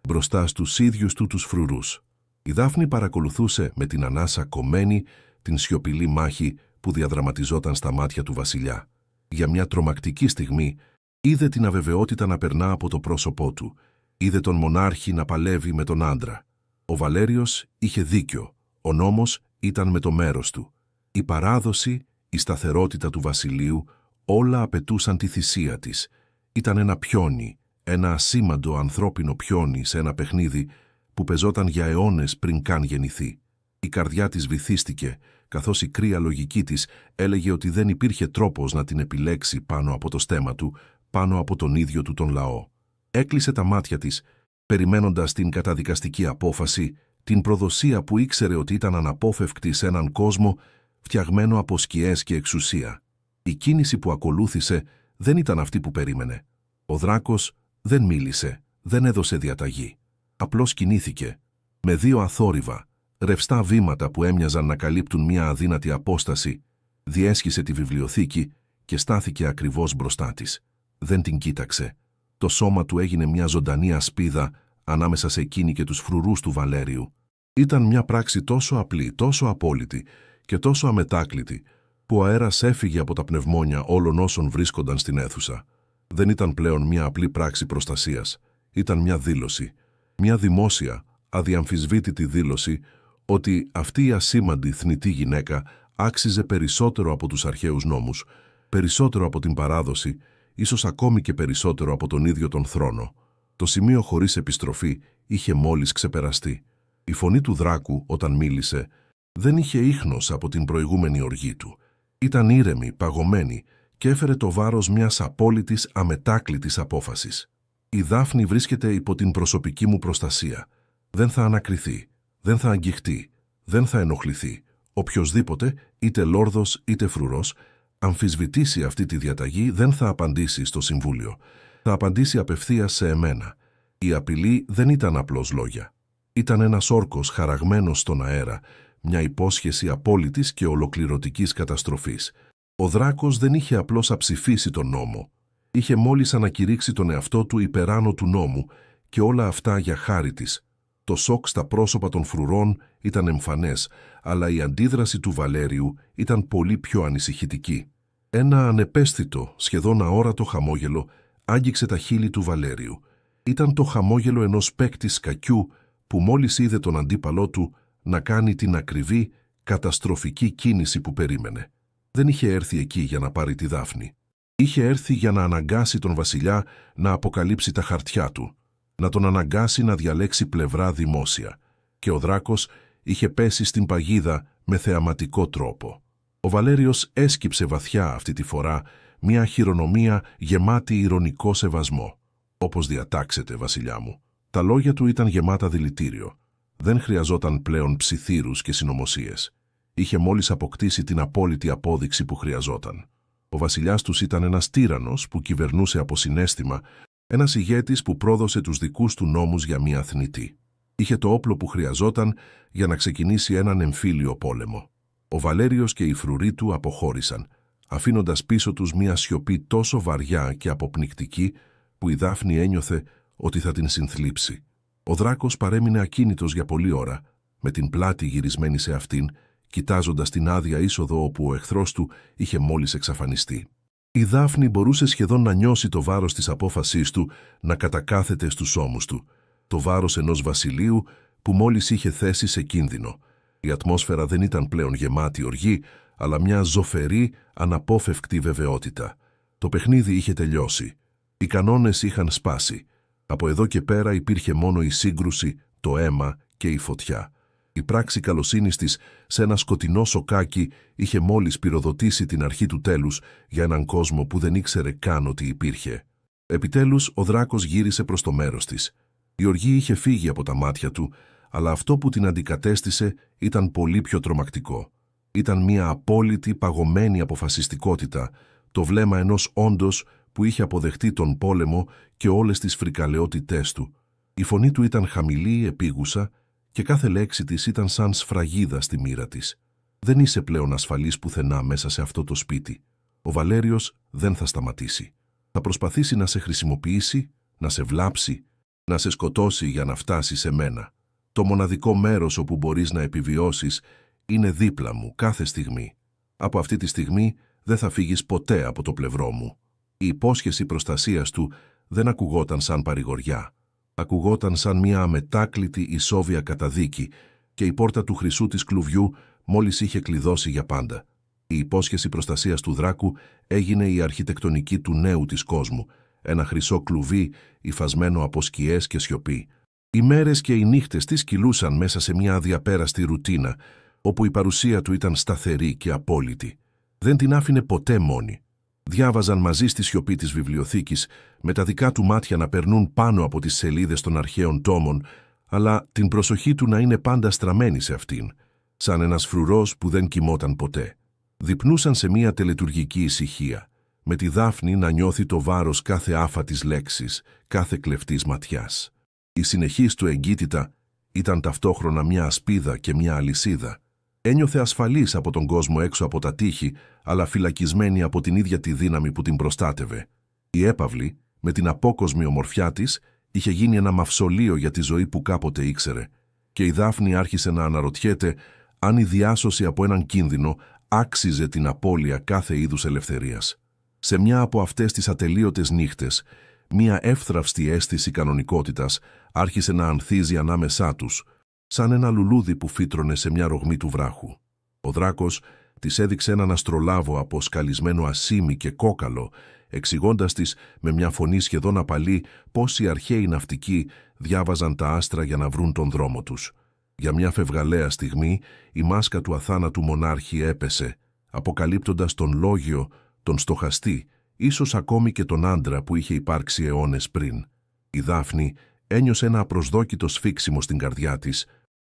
μπροστά στους ίδιους του τους φρουρούς. Η Δάφνη παρακολουθούσε με την ανάσα κομμένη την σιωπηλή μάχη που διαδραματιζόταν στα μάτια του βασιλιά. Για μια τρομακτική στιγμή είδε την αβεβαιότητα να περνά από το πρόσωπό του, είδε τον μονάρχη να παλεύει με τον άντρα. Ο Βαλέριος είχε δίκιο, ο νόμος ήταν με το μέρος του. Η παράδοση, η σταθερότητα του βασιλείου, όλα απαιτούσαν τη θυσία της. Ήταν ένα πιόνι, ένα ασήμαντο ανθρώπινο πιόνι σε ένα παιχνίδι που πεζόταν για αιώνες πριν καν γεννηθεί. Η καρδιά της βυθίστηκε, καθώς η κρύα λογική της έλεγε ότι δεν υπήρχε τρόπος να την επιλέξει πάνω από το στέμμα του, πάνω από τον ίδιο του τον λαό. Έκλεισε τα μάτια της, περιμένοντας την καταδικαστική απόφαση, την προδοσία που ήξερε ότι ήταν αναπόφευκτη σε έναν κόσμο φτιαγμένο από σκιές και εξουσία. Η κίνηση που ακολούθησε δεν ήταν αυτή που περίμενε. Ο Δράκος δεν μίλησε, δεν έδωσε διαταγή. Απλώς κινήθηκε, με 2 αθόρυβα, ρευστά βήματα που έμοιαζαν να καλύπτουν μια αδύνατη απόσταση, διέσχισε τη βιβλιοθήκη και στάθηκε ακριβώς μπροστά της. Δεν την κοίταξε. Το σώμα του έγινε μια ζωντανή ασπίδα ανάμεσα σε εκείνη και τους φρουρούς του Βαλέριου. Ήταν μια πράξη τόσο απλή, τόσο απόλυτη και τόσο αμετάκλητη, που ο αέρας έφυγε από τα πνευμόνια όλων όσων βρίσκονταν στην αίθουσα. Δεν ήταν πλέον μια απλή πράξη προστασίας. Ήταν μια δήλωση. Μια δημόσια, αδιαμφισβήτητη δήλωση ότι αυτή η ασήμαντη θνητή γυναίκα άξιζε περισσότερο από τους αρχαίους νόμους, περισσότερο από την παράδοση, ίσως ακόμη και περισσότερο από τον ίδιο τον θρόνο. Το σημείο χωρίς επιστροφή είχε μόλις ξεπεραστεί. Η φωνή του Δράκου, όταν μίλησε, δεν είχε ίχνος από την προηγούμενη οργή του. Ήταν ήρεμη, παγωμένη και έφερε το βάρος μιας απόλυτης, αμετάκλητης απόφασης. Η Δάφνη βρίσκεται υπό την προσωπική μου προστασία. Δεν θα ανακριθεί, δεν θα αγγιχτεί, δεν θα ενοχληθεί. Οποιοσδήποτε, είτε λόρδος είτε φρουρός, αμφισβητήσει αυτή τη διαταγή δεν θα απαντήσει στο Συμβούλιο. Θα απαντήσει απευθείας σε εμένα. Η απειλή δεν ήταν απλώς λόγια. Ήταν ένας όρκος χαραγμένος στον αέρα, μια υπόσχεση απόλυτης και ολοκληρωτικής καταστροφής. Ο Δράκος δεν είχε απλώς αψηφίσει τον νόμο. Είχε μόλις ανακηρύξει τον εαυτό του υπεράνω του νόμου και όλα αυτά για χάρη της. Το σοκ στα πρόσωπα των φρουρών ήταν εμφανές, αλλά η αντίδραση του Βαλέριου ήταν πολύ πιο ανησυχητική. Ένα ανεπαίσθητο, σχεδόν αόρατο χαμόγελο άγγιξε τα χείλη του Βαλέριου. Ήταν το χαμόγελο ενός παίκτη σκακιού που μόλις είδε τον αντίπαλό του να κάνει την ακριβή, καταστροφική κίνηση που περίμενε. Δεν είχε έρθει εκεί για να πάρει τη Δάφνη. Είχε έρθει για να αναγκάσει τον βασιλιά να αποκαλύψει τα χαρτιά του, να τον αναγκάσει να διαλέξει πλευρά δημόσια. Και ο Δράκος είχε πέσει στην παγίδα με θεαματικό τρόπο. Ο Βαλέριος έσκυψε βαθιά αυτή τη φορά μια χειρονομία γεμάτη ηρωνικό σεβασμό. «Όπως διατάξετε, βασιλιά μου». Τα λόγια του ήταν γεμάτα δηλητήριο. Δεν χρειαζόταν πλέον ψιθύρους και συνωμοσίες. Είχε μόλις αποκτήσει την απόλυτη απόδειξη που χρειαζόταν. Ο βασιλιάς τους ήταν ένας τύραννος που κυβερνούσε από συναίσθημα, ένας ηγέτης που πρόδωσε τους δικούς του νόμους για μια θνητή. Είχε το όπλο που χρειαζόταν για να ξεκινήσει έναν εμφύλιο πόλεμο. Ο Βαλέριος και οι φρουροί του αποχώρησαν, αφήνοντας πίσω τους μια σιωπή τόσο βαριά και αποπνικτική που η Δάφνη ένιωθε ότι θα την συνθλίψει. Ο Δράκος παρέμεινε ακίνητος για πολλή ώρα, με την πλάτη γυρισμένη σε αυτήν, κοιτάζοντας την άδεια είσοδο όπου ο εχθρός του είχε μόλις εξαφανιστεί. Η Δάφνη μπορούσε σχεδόν να νιώσει το βάρος της απόφασής του να κατακάθεται στους ώμους του, το βάρος ενός βασιλείου που μόλις είχε θέσει σε κίνδυνο. Η ατμόσφαιρα δεν ήταν πλέον γεμάτη οργή, αλλά μια ζωφερή, αναπόφευκτη βεβαιότητα. Το παιχνίδι είχε τελειώσει. Οι κανόνες είχαν σπάσει. Από εδώ και πέρα υπήρχε μόνο η σύγκρουση, το αίμα και η φωτιά. Η πράξη καλοσύνης της σε ένα σκοτεινό σοκάκι είχε μόλις πυροδοτήσει την αρχή του τέλους για έναν κόσμο που δεν ήξερε καν ότι υπήρχε. Επιτέλους ο Δράκος γύρισε προς το μέρος της. Η οργή είχε φύγει από τα μάτια του, αλλά αυτό που την αντικατέστησε ήταν πολύ πιο τρομακτικό. Ήταν μια απόλυτη παγωμένη αποφασιστικότητα, το βλέμμα ενός όντος που είχε αποδεχτεί τον πόλεμο και όλες τις φρικαλαιότητές του. Η φωνή του ήταν χαμηλή, επίγουσα, και κάθε λέξη της ήταν σαν σφραγίδα στη μοίρα της. «Δεν είσαι πλέον ασφαλής πουθενά μέσα σε αυτό το σπίτι. Ο Βαλέριος δεν θα σταματήσει. Θα προσπαθήσει να σε χρησιμοποιήσει, να σε βλάψει, να σε σκοτώσει για να φτάσει σε μένα. Το μοναδικό μέρος όπου μπορείς να επιβιώσεις είναι δίπλα μου κάθε στιγμή. Από αυτή τη στιγμή δεν θα φύγεις ποτέ από το πλευρό μου». Η υπόσχεση προστασίας του δεν ακουγόταν σαν παρηγοριά. Ακουγόταν σαν μια αμετάκλητη ισόβια καταδίκη και η πόρτα του χρυσού της κλουβιού μόλις είχε κλειδώσει για πάντα. Η υπόσχεση προστασίας του Δράκου έγινε η αρχιτεκτονική του νέου της κόσμου, ένα χρυσό κλουβί υφασμένο από σκιές και σιωπή. Οι μέρες και οι νύχτες της κυλούσαν μέσα σε μια αδιαπέραστη ρουτίνα, όπου η παρουσία του ήταν σταθερή και απόλυτη. Δεν την άφηνε ποτέ μόνη. Διάβαζαν μαζί στη σιωπή της βιβλιοθήκης, με τα δικά του μάτια να περνούν πάνω από τις σελίδες των αρχαίων τόμων, αλλά την προσοχή του να είναι πάντα στραμμένη σε αυτήν, σαν ένας φρουρός που δεν κοιμόταν ποτέ. Διπνούσαν σε μια τελετουργική ησυχία, με τη Δάφνη να νιώθει το βάρος κάθε άφατης λέξης, κάθε κλεφτής ματιάς. Η συνεχής του εγκύτητα ήταν ταυτόχρονα μια ασπίδα και μια αλυσίδα. Ένιωθε ασφαλής από τον κόσμο έξω από τα τείχη, αλλά φυλακισμένη από την ίδια τη δύναμη που την προστάτευε. Η έπαυλη, με την απόκοσμη ομορφιά της, είχε γίνει ένα μαυσολείο για τη ζωή που κάποτε ήξερε, και η Δάφνη άρχισε να αναρωτιέται αν η διάσωση από έναν κίνδυνο άξιζε την απώλεια κάθε είδους ελευθερίας. Σε μια από αυτές τις ατελείωτες νύχτες, μια εύθραυστη αίσθηση κανονικότητας άρχισε να ανθίζει ανάμεσά τους, σαν ένα λουλούδι που φύτρωνε σε μια ρογμή του βράχου. Ο Δράκος της έδειξε έναν αστρολάβο από σκαλισμένο ασίμι και κόκαλο, εξηγώντας της με μια φωνή σχεδόν απαλή πώς οι αρχαίοι ναυτικοί διάβαζαν τα άστρα για να βρουν τον δρόμο τους. Για μια φευγαλαία στιγμή η μάσκα του αθάνατου μονάρχη έπεσε, αποκαλύπτοντας τον λόγιο, τον στοχαστή, ίσως ακόμη και τον άντρα που είχε υπάρξει αιώνες πριν. Η Δάφνη ένιωσε ένα απροσδόκητο σφίξιμο στην καρδιά της,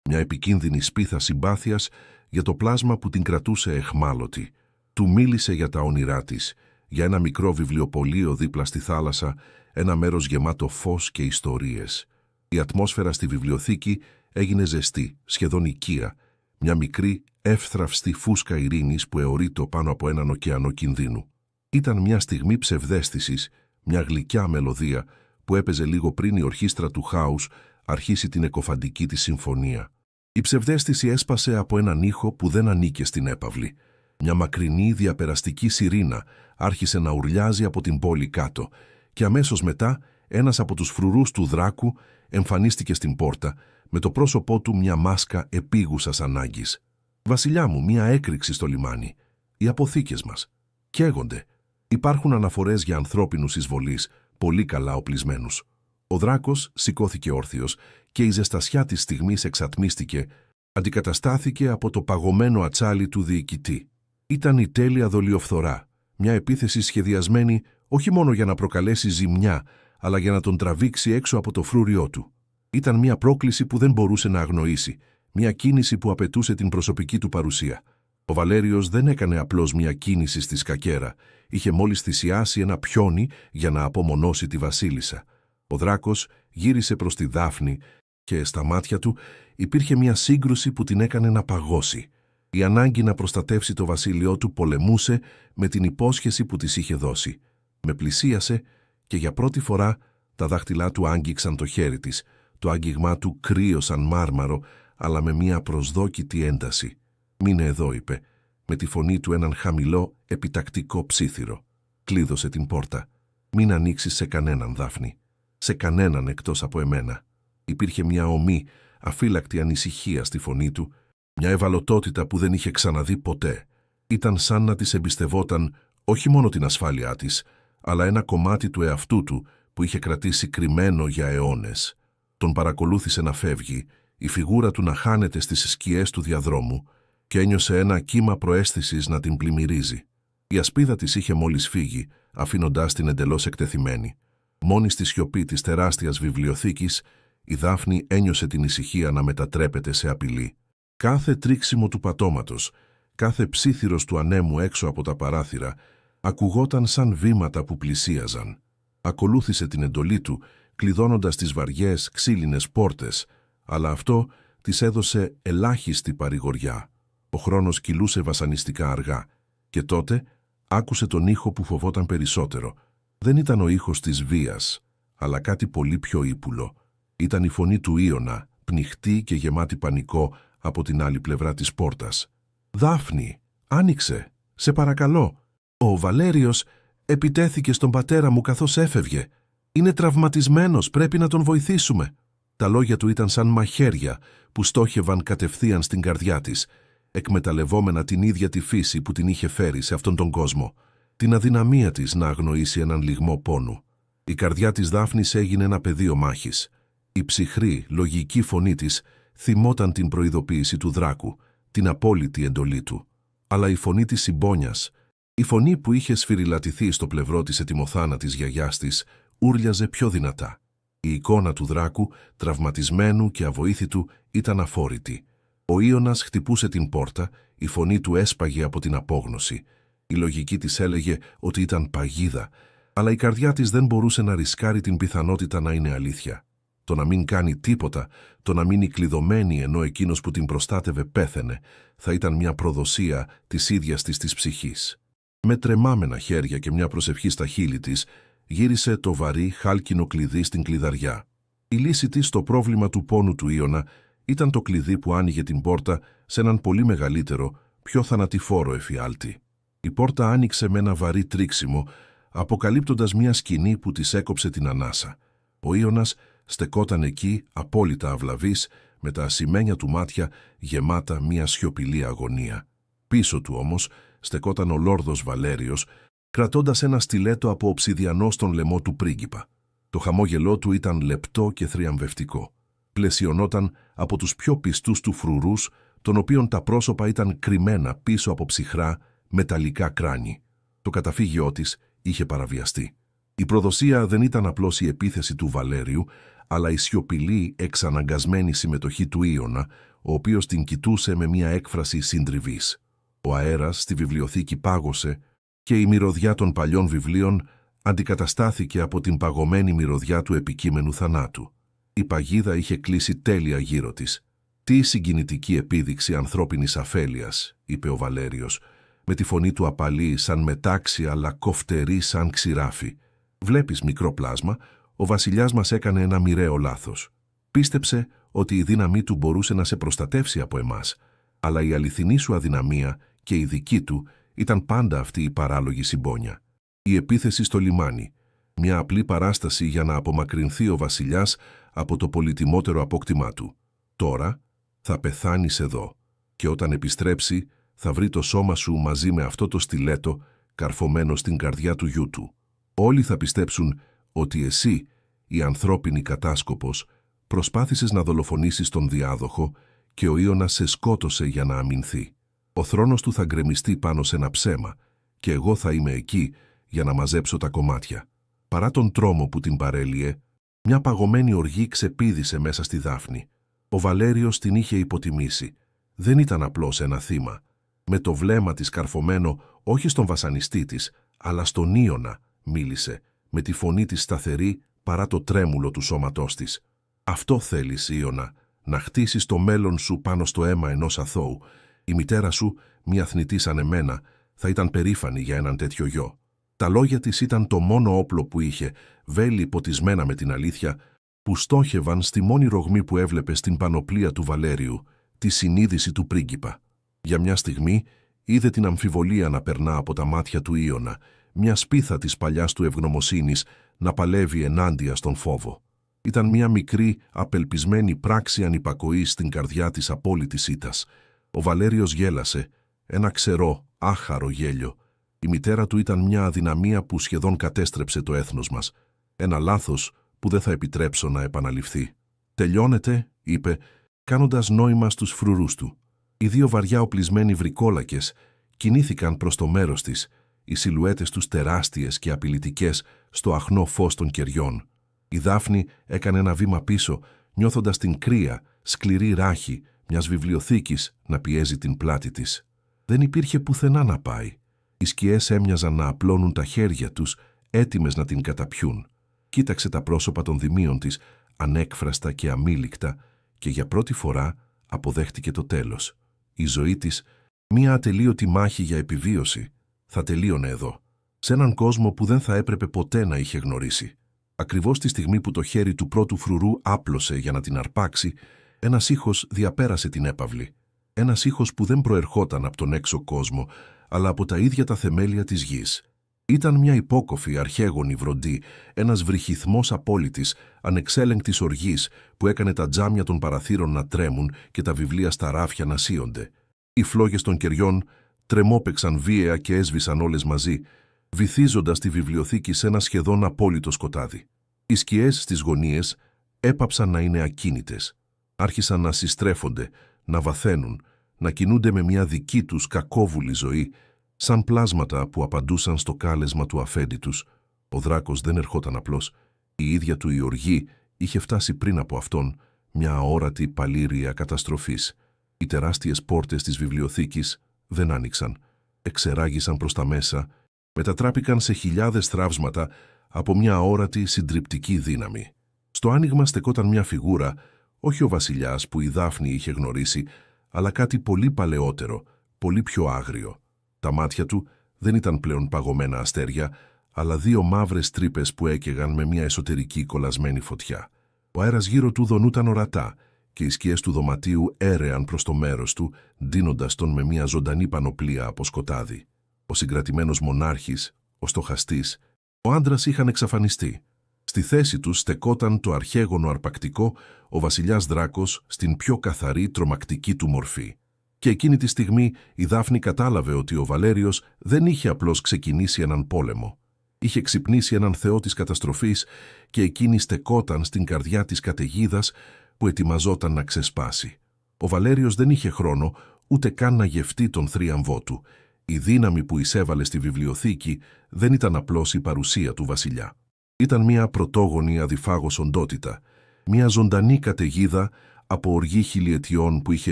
μια επικίνδυνη σπίθα συμπάθειας για το πλάσμα που την κρατούσε αιχμάλωτη. Του μίλησε για τα όνειρά της, για ένα μικρό βιβλιοπωλείο δίπλα στη θάλασσα, ένα μέρος γεμάτο φως και ιστορίες. Η ατμόσφαιρα στη βιβλιοθήκη έγινε ζεστή, σχεδόν οικία, Μια μικρή, εύθραυστη φούσκα ειρήνης που αιωρείτο πάνω από έναν ωκεανό κινδύνου. Ήταν μια στιγμή ψευδαίσθησης, μια γλυκιά μελωδία που έπαιζε λίγο πριν η ορχήστρα του χάους αρχίσει την εκοφαντική της συμφωνία. Η ψευδαίσθηση έσπασε από έναν ήχο που δεν ανήκε στην έπαυλη. Μια μακρινή διαπεραστική σιρήνα άρχισε να ουρλιάζει από την πόλη κάτω και αμέσως μετά ένας από τους φρουρούς του Δράκου εμφανίστηκε στην πόρτα με το πρόσωπό του μια μάσκα επίγουσας ανάγκης. «Βασιλιά μου, μια έκρηξη στο λιμάνι. Οι αποθήκες μας καίγονται. Υπάρχουν αναφορές για ανθρώπινους εισβολείς, πολύ καλά οπλισμένους». Ο Δράκος σηκώθηκε όρθιος και η ζεστασιά της στιγμής εξατμίστηκε, αντικαταστάθηκε από το παγωμένο ατσάλι του διοικητή. Ήταν η τέλεια δολιοφθορά, μια επίθεση σχεδιασμένη όχι μόνο για να προκαλέσει ζημιά, αλλά για να τον τραβήξει έξω από το φρούριό του. Ήταν μια πρόκληση που δεν μπορούσε να αγνοήσει, μια κίνηση που απαιτούσε την προσωπική του παρουσία. Ο Βαλέριος δεν έκανε απλώς μια κίνηση στη σκακέρα, είχε μόλις θυσιάσει ένα πιόνι για να απομονώσει τη βασίλισσα. Ο Δράκος γύρισε προς τη Δάφνη και στα μάτια του υπήρχε μια σύγκρουση που την έκανε να παγώσει. Η ανάγκη να προστατεύσει το βασίλειό του πολεμούσε με την υπόσχεση που της είχε δώσει. Με πλησίασε και για πρώτη φορά τα δάχτυλά του άγγιξαν το χέρι της, το άγγιγμά του κρύο σαν μάρμαρο, αλλά με μια προσδόκητη ένταση. «Μείνε εδώ», είπε, με τη φωνή του έναν χαμηλό, επιτακτικό ψίθυρο. Κλείδωσε την πόρτα. «Μην ανοίξεις σε κανέναν, Δάφνη. Σε κανέναν εκτός από εμένα». Υπήρχε μια ομή, αφύλακτη ανησυχία στη φωνή του, μια ευαλωτότητα που δεν είχε ξαναδεί ποτέ. Ήταν σαν να της εμπιστευόταν όχι μόνο την ασφάλειά της, αλλά ένα κομμάτι του εαυτού του που είχε κρατήσει κρυμμένο για αιώνες. Τον παρακολούθησε να φεύγει, η φιγούρα του να χάνεται στις σκιές του διαδρόμου και ένιωσε ένα κύμα προαίσθησης να την πλημμυρίζει. Η ασπίδα της είχε μόλις φύγει, αφήνοντάς την εντελώς εκτεθειμένη. Μόνη στη σιωπή της τεράστιας βιβλιοθήκης, η Δάφνη ένιωσε την ησυχία να μετατρέπεται σε απειλή. Κάθε τρίξιμο του πατώματος, κάθε ψίθυρος του ανέμου έξω από τα παράθυρα, ακουγόταν σαν βήματα που πλησίαζαν. Ακολούθησε την εντολή του, κλειδώνοντας τις βαριές, ξύλινες πόρτες, αλλά αυτό της έδωσε ελάχιστη παρηγοριά. Ο χρόνος κυλούσε βασανιστικά αργά και τότε άκουσε τον ήχο που φοβόταν περισσότερο. Δεν ήταν ο ήχος της βίας, αλλά κάτι πολύ πιο ύπουλο. Ήταν η φωνή του Ήωνα, πνιχτή και γεμάτη πανικό από την άλλη πλευρά της πόρτας. «Δάφνη, άνοιξε, σε παρακαλώ. Ο Βαλέριος επιτέθηκε στον πατέρα μου καθώς έφευγε. Είναι τραυματισμένος, πρέπει να τον βοηθήσουμε». Τα λόγια του ήταν σαν μαχαίρια που στόχευαν κατευθείαν στην καρδιά της, εκμεταλλευόμενα την ίδια τη φύση που την είχε φέρει σε αυτόν τον κόσμο, την αδυναμία της να αγνοήσει έναν λυγμό πόνου. Η καρδιά της Δάφνης έγινε ένα πεδίο μάχης. Η ψυχρή, λογική φωνή της θυμόταν την προειδοποίηση του Δράκου, την απόλυτη εντολή του. Αλλά η φωνή της συμπόνιας, η φωνή που είχε σφυριλατηθεί στο πλευρό της ετοιμοθάνατης γιαγιάς της, ούρλιαζε πιο δυνατά. Η εικόνα του Δράκου, τραυματισμένου και αβοήθητου, ήταν αφόρητη. Ο Ήωνας χτυπούσε την πόρτα, η φωνή του έσπαγε από την απόγνωση. Η λογική της έλεγε ότι ήταν παγίδα, αλλά η καρδιά της δεν μπορούσε να ρισκάρει την πιθανότητα να είναι αλήθεια. Το να μην κάνει τίποτα, το να μείνει κλειδωμένη ενώ εκείνος που την προστάτευε πέθαινε, θα ήταν μια προδοσία της ίδιας της ψυχής. Με τρεμάμενα χέρια και μια προσευχή στα χείλη της, γύρισε το βαρύ χάλκινο κλειδί στην κλειδαριά. Η λύση της στο πρόβλημα του πόνου του Ήωνα ήταν το κλειδί που άνοιγε την πόρτα σε έναν πολύ μεγαλύτερο, πιο θανατηφόρο εφιάλτη. Η πόρτα άνοιξε με ένα βαρύ τρίξιμο, αποκαλύπτοντας μια σκηνή που της έκοψε την ανάσα. Ο Ήωνας στεκόταν εκεί, απόλυτα αυλαβής, με τα ασημένια του μάτια γεμάτα μια σιωπηλή αγωνία. Πίσω του όμως στεκόταν ο Λόρδος Βαλέριος, κρατώντας ένα στιλέτο από οψιδιανό στον λαιμό του πρίγκιπα. Το χαμόγελό του ήταν λεπτό και θριαμβευτικό. Πλαισιωνόταν από τους πιο πιστούς του φρουρούς, των οποίων τα πρόσωπα ήταν κρυμμένα πίσω από ψυχρά, μεταλλικά κράνη. Το καταφύγιό της είχε παραβιαστεί. Η προδοσία δεν ήταν απλώς η επίθεση του Βαλέριου, αλλά η σιωπηλή, εξαναγκασμένη συμμετοχή του Ήωνα, ο οποίος την κοιτούσε με μια έκφραση συντριβής. Ο αέρας στη βιβλιοθήκη πάγωσε και η μυρωδιά των παλιών βιβλίων αντικαταστάθηκε από την παγωμένη μυρωδιά του επικείμενου θανάτου. Η παγίδα είχε κλείσει τέλεια γύρω της. «Τι συγκινητική επίδειξη ανθρώπινης αφέλειας», είπε ο Βαλέριος, με τη φωνή του απαλή σαν μετάξι αλλά κοφτερή σαν ξηράφι. «Βλέπεις, μικρό πλάσμα, ο βασιλιάς μας έκανε ένα μοιραίο λάθος. Πίστεψε ότι η δύναμή του μπορούσε να σε προστατεύσει από εμάς, αλλά η αληθινή σου αδυναμία και η δική του ήταν πάντα αυτή η παράλογη συμπόνια. Η επίθεση στο λιμάνι, μια απλή παράσταση για να απομακρυνθεί ο βασιλιάς από το πολυτιμότερο απόκτημά του. Τώρα θα πεθάνεις εδώ και όταν επιστρέψει θα βρει το σώμα σου μαζί με αυτό το στιλέτο καρφωμένο στην καρδιά του γιού του. Όλοι θα πιστέψουν ότι εσύ, η ανθρώπινη κατάσκοπος, προσπάθησες να δολοφονήσεις τον διάδοχο και ο Ίωνας σε σκότωσε για να αμυνθεί. Ο θρόνος του θα γκρεμιστεί πάνω σε ένα ψέμα και εγώ θα είμαι εκεί για να μαζέψω τα κομμάτια». Παρά τον τρόμο που την παρέλυε, μια παγωμένη οργή ξεπήδησε μέσα στη Δάφνη. Ο Βαλέριος την είχε υποτιμήσει. Δεν ήταν απλώς ένα θύμα. Με το βλέμμα της καρφωμένο όχι στον βασανιστή της, αλλά στον Ίωνα, μίλησε, με τη φωνή της σταθερή παρά το τρέμουλο του σώματός της. «Αυτό θέλεις, Ίωνα, να χτίσεις το μέλλον σου πάνω στο αίμα ενός αθώου. Η μητέρα σου, μια θνητή σαν εμένα, θα ήταν περήφανη για έναν τέτοιο γιο». Τα λόγια της ήταν το μόνο όπλο που είχε, βέλη ποτισμένα με την αλήθεια, που στόχευαν στη μόνη ρογμή που έβλεπε στην πανοπλία του Βαλέριου, τη συνείδηση του πρίγκιπα. Για μια στιγμή είδε την αμφιβολία να περνά από τα μάτια του Ίωνα, μια σπίθα της παλιάς του ευγνωμοσύνης να παλεύει ενάντια στον φόβο. Ήταν μια μικρή, απελπισμένη πράξη ανυπακοής στην καρδιά της απόλυτης ήττας. Ο Βαλέριος γέλασε, ένα ξερό, άχαρο γέλιο. Η μητέρα του ήταν μια αδυναμία που σχεδόν κατέστρεψε το έθνος μας. Ένα λάθος που δεν θα επιτρέψω να επαναληφθεί. «Τελειώνεται», είπε, κάνοντας νόημα στους φρουρούς του. Οι δύο βαριά οπλισμένοι βρικόλακες κινήθηκαν προς το μέρος της, οι σιλουέτες τους τεράστιες και απειλητικές στο αχνό φως των κεριών. Η Δάφνη έκανε ένα βήμα πίσω, νιώθοντας την κρύα, σκληρή ράχη μιας βιβλιοθήκης να πιέζει την πλάτη της. Δεν υπήρχε πουθενά να πάει. Οι σκιές έμοιαζαν να απλώνουν τα χέρια τους, έτοιμες να την καταπιούν. Κοίταξε τα πρόσωπα των δημίων της, ανέκφραστα και αμήλικτα, και για πρώτη φορά αποδέχτηκε το τέλος. Η ζωή της, μία ατελείωτη μάχη για επιβίωση, θα τελείωνε εδώ, σε έναν κόσμο που δεν θα έπρεπε ποτέ να είχε γνωρίσει. Ακριβώς τη στιγμή που το χέρι του πρώτου φρουρού άπλωσε για να την αρπάξει, ένας ήχος διαπέρασε την έπαυλη. Ένας ήχος που δεν προερχόταν από τον έξω κόσμο, αλλά από τα ίδια τα θεμέλια της γης. Ήταν μια υπόκοφη, αρχαίγονη βροντή, ένας βρυχυθμός απόλυτης, ανεξέλεγκτης οργής που έκανε τα τζάμια των παραθύρων να τρέμουν και τα βιβλία στα ράφια να σύονται. Οι φλόγες των κεριών τρεμόπαιξαν βίαια και έσβησαν όλες μαζί, βυθίζοντας τη βιβλιοθήκη σε ένα σχεδόν απόλυτο σκοτάδι. Οι σκιές στις γωνίες έπαψαν να είναι ακίνητες. Άρχισαν να συστρέφονται, να βαθαίνουν, να κινούνται με μια δική τους κακόβουλη ζωή, σαν πλάσματα που απαντούσαν στο κάλεσμα του αφέντη τους. Ο δράκος δεν ερχόταν απλώς. Η ίδια του η οργή είχε φτάσει πριν από αυτόν, μια αόρατη παλήρια καταστροφής. Οι τεράστιες πόρτες της βιβλιοθήκης δεν άνοιξαν. Εξεράγησαν προς τα μέσα, μετατράπηκαν σε χιλιάδες θραύσματα από μια αόρατη συντριπτική δύναμη. Στο άνοιγμα στεκόταν μια φιγούρα, όχι ο βασιλιάς που η Δάφνη είχε γνωρίσει, αλλά κάτι πολύ παλαιότερο, πολύ πιο άγριο. Τα μάτια του δεν ήταν πλέον παγωμένα αστέρια, αλλά δύο μαύρες τρύπες που έκαιγαν με μια εσωτερική κολλασμένη φωτιά. Ο αέρας γύρω του δονούταν ορατά και οι σκιές του δωματίου έρεαν προς το μέρος του, ντύνοντας τον με μια ζωντανή πανοπλία από σκοτάδι. Ο συγκρατημένος μονάρχης, ο στοχαστής, ο άντρας είχαν εξαφανιστεί. Στη θέση τους στεκόταν το αρχαίγωνο αρπακτικό, ο βασιλιάς Δράκος, στην πιο καθαρή τρομακτική του μορφή. Και εκείνη τη στιγμή η Δάφνη κατάλαβε ότι ο Βαλέριος δεν είχε απλώς ξεκινήσει έναν πόλεμο. Είχε ξυπνήσει έναν θεό της καταστροφής και εκείνη στεκόταν στην καρδιά της καταιγίδας που ετοιμαζόταν να ξεσπάσει. Ο Βαλέριος δεν είχε χρόνο ούτε καν να γευτεί τον θρίαμβό του. Η δύναμη που εισέβαλε στη βιβλιοθήκη δεν ήταν απλώς η παρουσία του βασιλιά. Ήταν μια πρωτόγονη αδιφάγος οντότητα, μια ζωντανή καταιγίδα από οργή χιλιετιών που είχε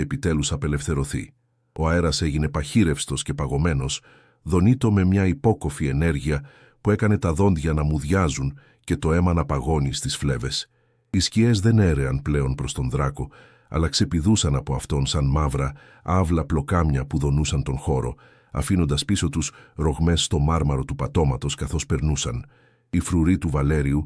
επιτέλους απελευθερωθεί. Ο αέρας έγινε παχύρευστος και παγωμένος, δονείτο με μια υπόκοφη ενέργεια που έκανε τα δόντια να μουδιάζουν και το αίμα να παγώνει στις φλέβες. Οι σκιές δεν έρεαν πλέον προς τον δράκο, αλλά ξεπηδούσαν από αυτόν σαν μαύρα, άβλα πλοκάμια που δονούσαν τον χώρο, αφήνοντας πίσω τους ρογμές στο μάρμαρο του πατώματος καθώς περνούσαν. Οι φρουροί του Βαλέριου,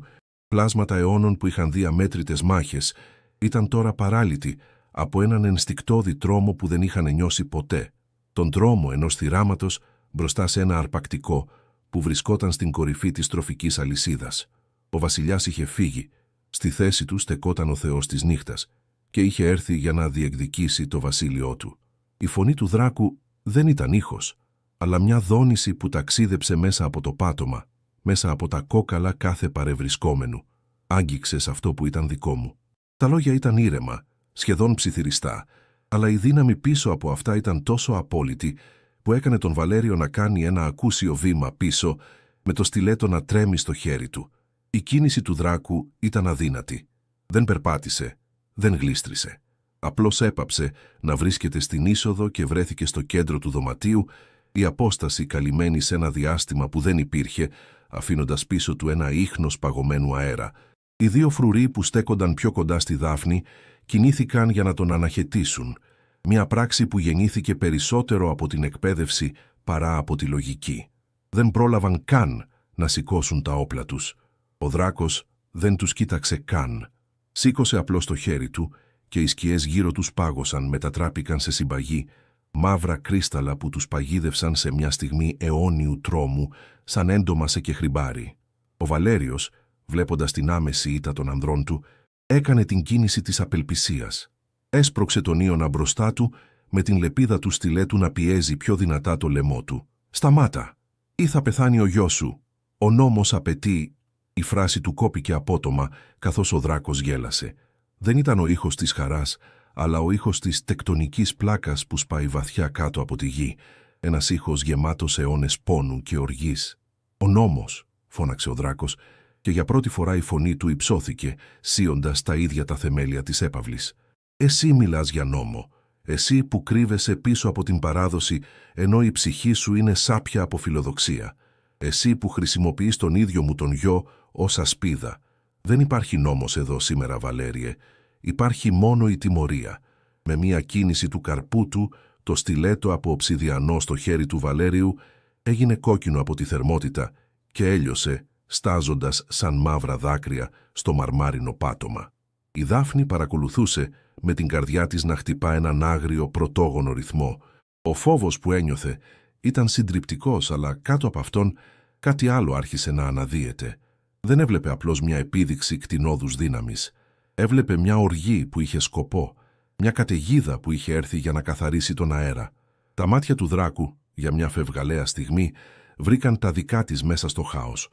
πλάσματα αιώνων που είχαν δει αμέτρητες μάχες, ήταν τώρα παράλυτοι από έναν ενστικτώδη τρόμο που δεν είχαν νιώσει ποτέ. Τον τρόμο ενός θυράματος μπροστά σε ένα αρπακτικό που βρισκόταν στην κορυφή της τροφικής αλυσίδας. Ο βασιλιάς είχε φύγει. Στη θέση του στεκόταν ο θεός της νύχτας και είχε έρθει για να διεκδικήσει το βασίλειό του. Η φωνή του δράκου δεν ήταν ήχος, αλλά μια δόνηση που ταξίδεψε μέσα από το πάτωμα, μέσα από τα κόκαλα κάθε παρευρισκόμενου. Άγγιξε σε αυτό που ήταν δικό μου. Τα λόγια ήταν ήρεμα, σχεδόν ψιθυριστά, αλλά η δύναμη πίσω από αυτά ήταν τόσο απόλυτη που έκανε τον Βαλέριο να κάνει ένα ακούσιο βήμα πίσω με το στιλέτο να τρέμει στο χέρι του. Η κίνηση του δράκου ήταν αδύνατη. Δεν περπάτησε, δεν γλίστρισε. Απλώς έπαψε να βρίσκεται στην είσοδο και βρέθηκε στο κέντρο του δωματίου, η απόσταση καλυμμένη σε ένα διάστημα που δεν υπήρχε, αφήνοντας πίσω του ένα ίχνος παγωμένου αέρα. Οι δύο φρουροί που στέκονταν πιο κοντά στη Δάφνη κινήθηκαν για να τον αναχαιτήσουν, μια πράξη που γεννήθηκε περισσότερο από την εκπαίδευση παρά από τη λογική. Δεν πρόλαβαν καν να σηκώσουν τα όπλα τους. Ο δράκος δεν τους κοίταξε καν. Σήκωσε απλώς το χέρι του και οι σκιές γύρω τους πάγωσαν, μετατράπηκαν σε συμπαγή, μαύρα κρίσταλα που τους παγίδευσαν σε μια στιγμή αιώνιου τρόμου, σαν έντομα σε κεχριμπάρι. Ο Βαλέριος, βλέποντας την άμεση ήττα των ανδρών του, έκανε την κίνηση της απελπισίας. Έσπρωξε τον Ίωνα μπροστά του, με την λεπίδα του στιλέτου να πιέζει πιο δυνατά το λαιμό του. «Σταμάτα! Ή θα πεθάνει ο γιος σου! Ο νόμος απαιτεί...» Η φράση του κόπηκε απότομα, καθώς ο δράκος γέλασε. Δεν ήταν ο ήχος της χαράς, αλλά ο ήχος της τεκτονικής πλάκας που σπάει βαθιά κάτω από τη γη, ένας ήχος γεμάτος αιώνες πόνου και οργής. «Ο νόμος», φώναξε ο δράκος, και για πρώτη φορά η φωνή του υψώθηκε, σύοντας τα ίδια τα θεμέλια της έπαυλης. «Εσύ μιλάς για νόμο, εσύ που κρύβεσαι πίσω από την παράδοση, ενώ η ψυχή σου είναι σάπια από φιλοδοξία. Εσύ που χρησιμοποιείς τον ίδιο μου τον γιο ως ασπίδα. Δεν υπάρχει νόμος εδώ σήμερα, Βαλέριε. Υπάρχει μόνο η τιμωρία». Με μία κίνηση του καρπού του, το στιλέτο από οψιδιανό στο χέρι του Βαλέριου έγινε κόκκινο από τη θερμότητα και έλειωσε, στάζοντας σαν μαύρα δάκρυα στο μαρμάρινο πάτωμα. Η Δάφνη παρακολουθούσε με την καρδιά της να χτυπά έναν άγριο πρωτόγονο ρυθμό. Ο φόβος που ένιωθε ήταν συντριπτικός, αλλά κάτω από αυτόν κάτι άλλο άρχισε να αναδύεται. Δεν έβλεπε απλώς μια επίδειξη κτηνώδους δύναμης. Έβλεπε μια οργή που είχε σκοπό, μια καταιγίδα που είχε έρθει για να καθαρίσει τον αέρα. Τα μάτια του δράκου, για μια φευγαλαία στιγμή, βρήκαν τα δικά της μέσα στο χάος.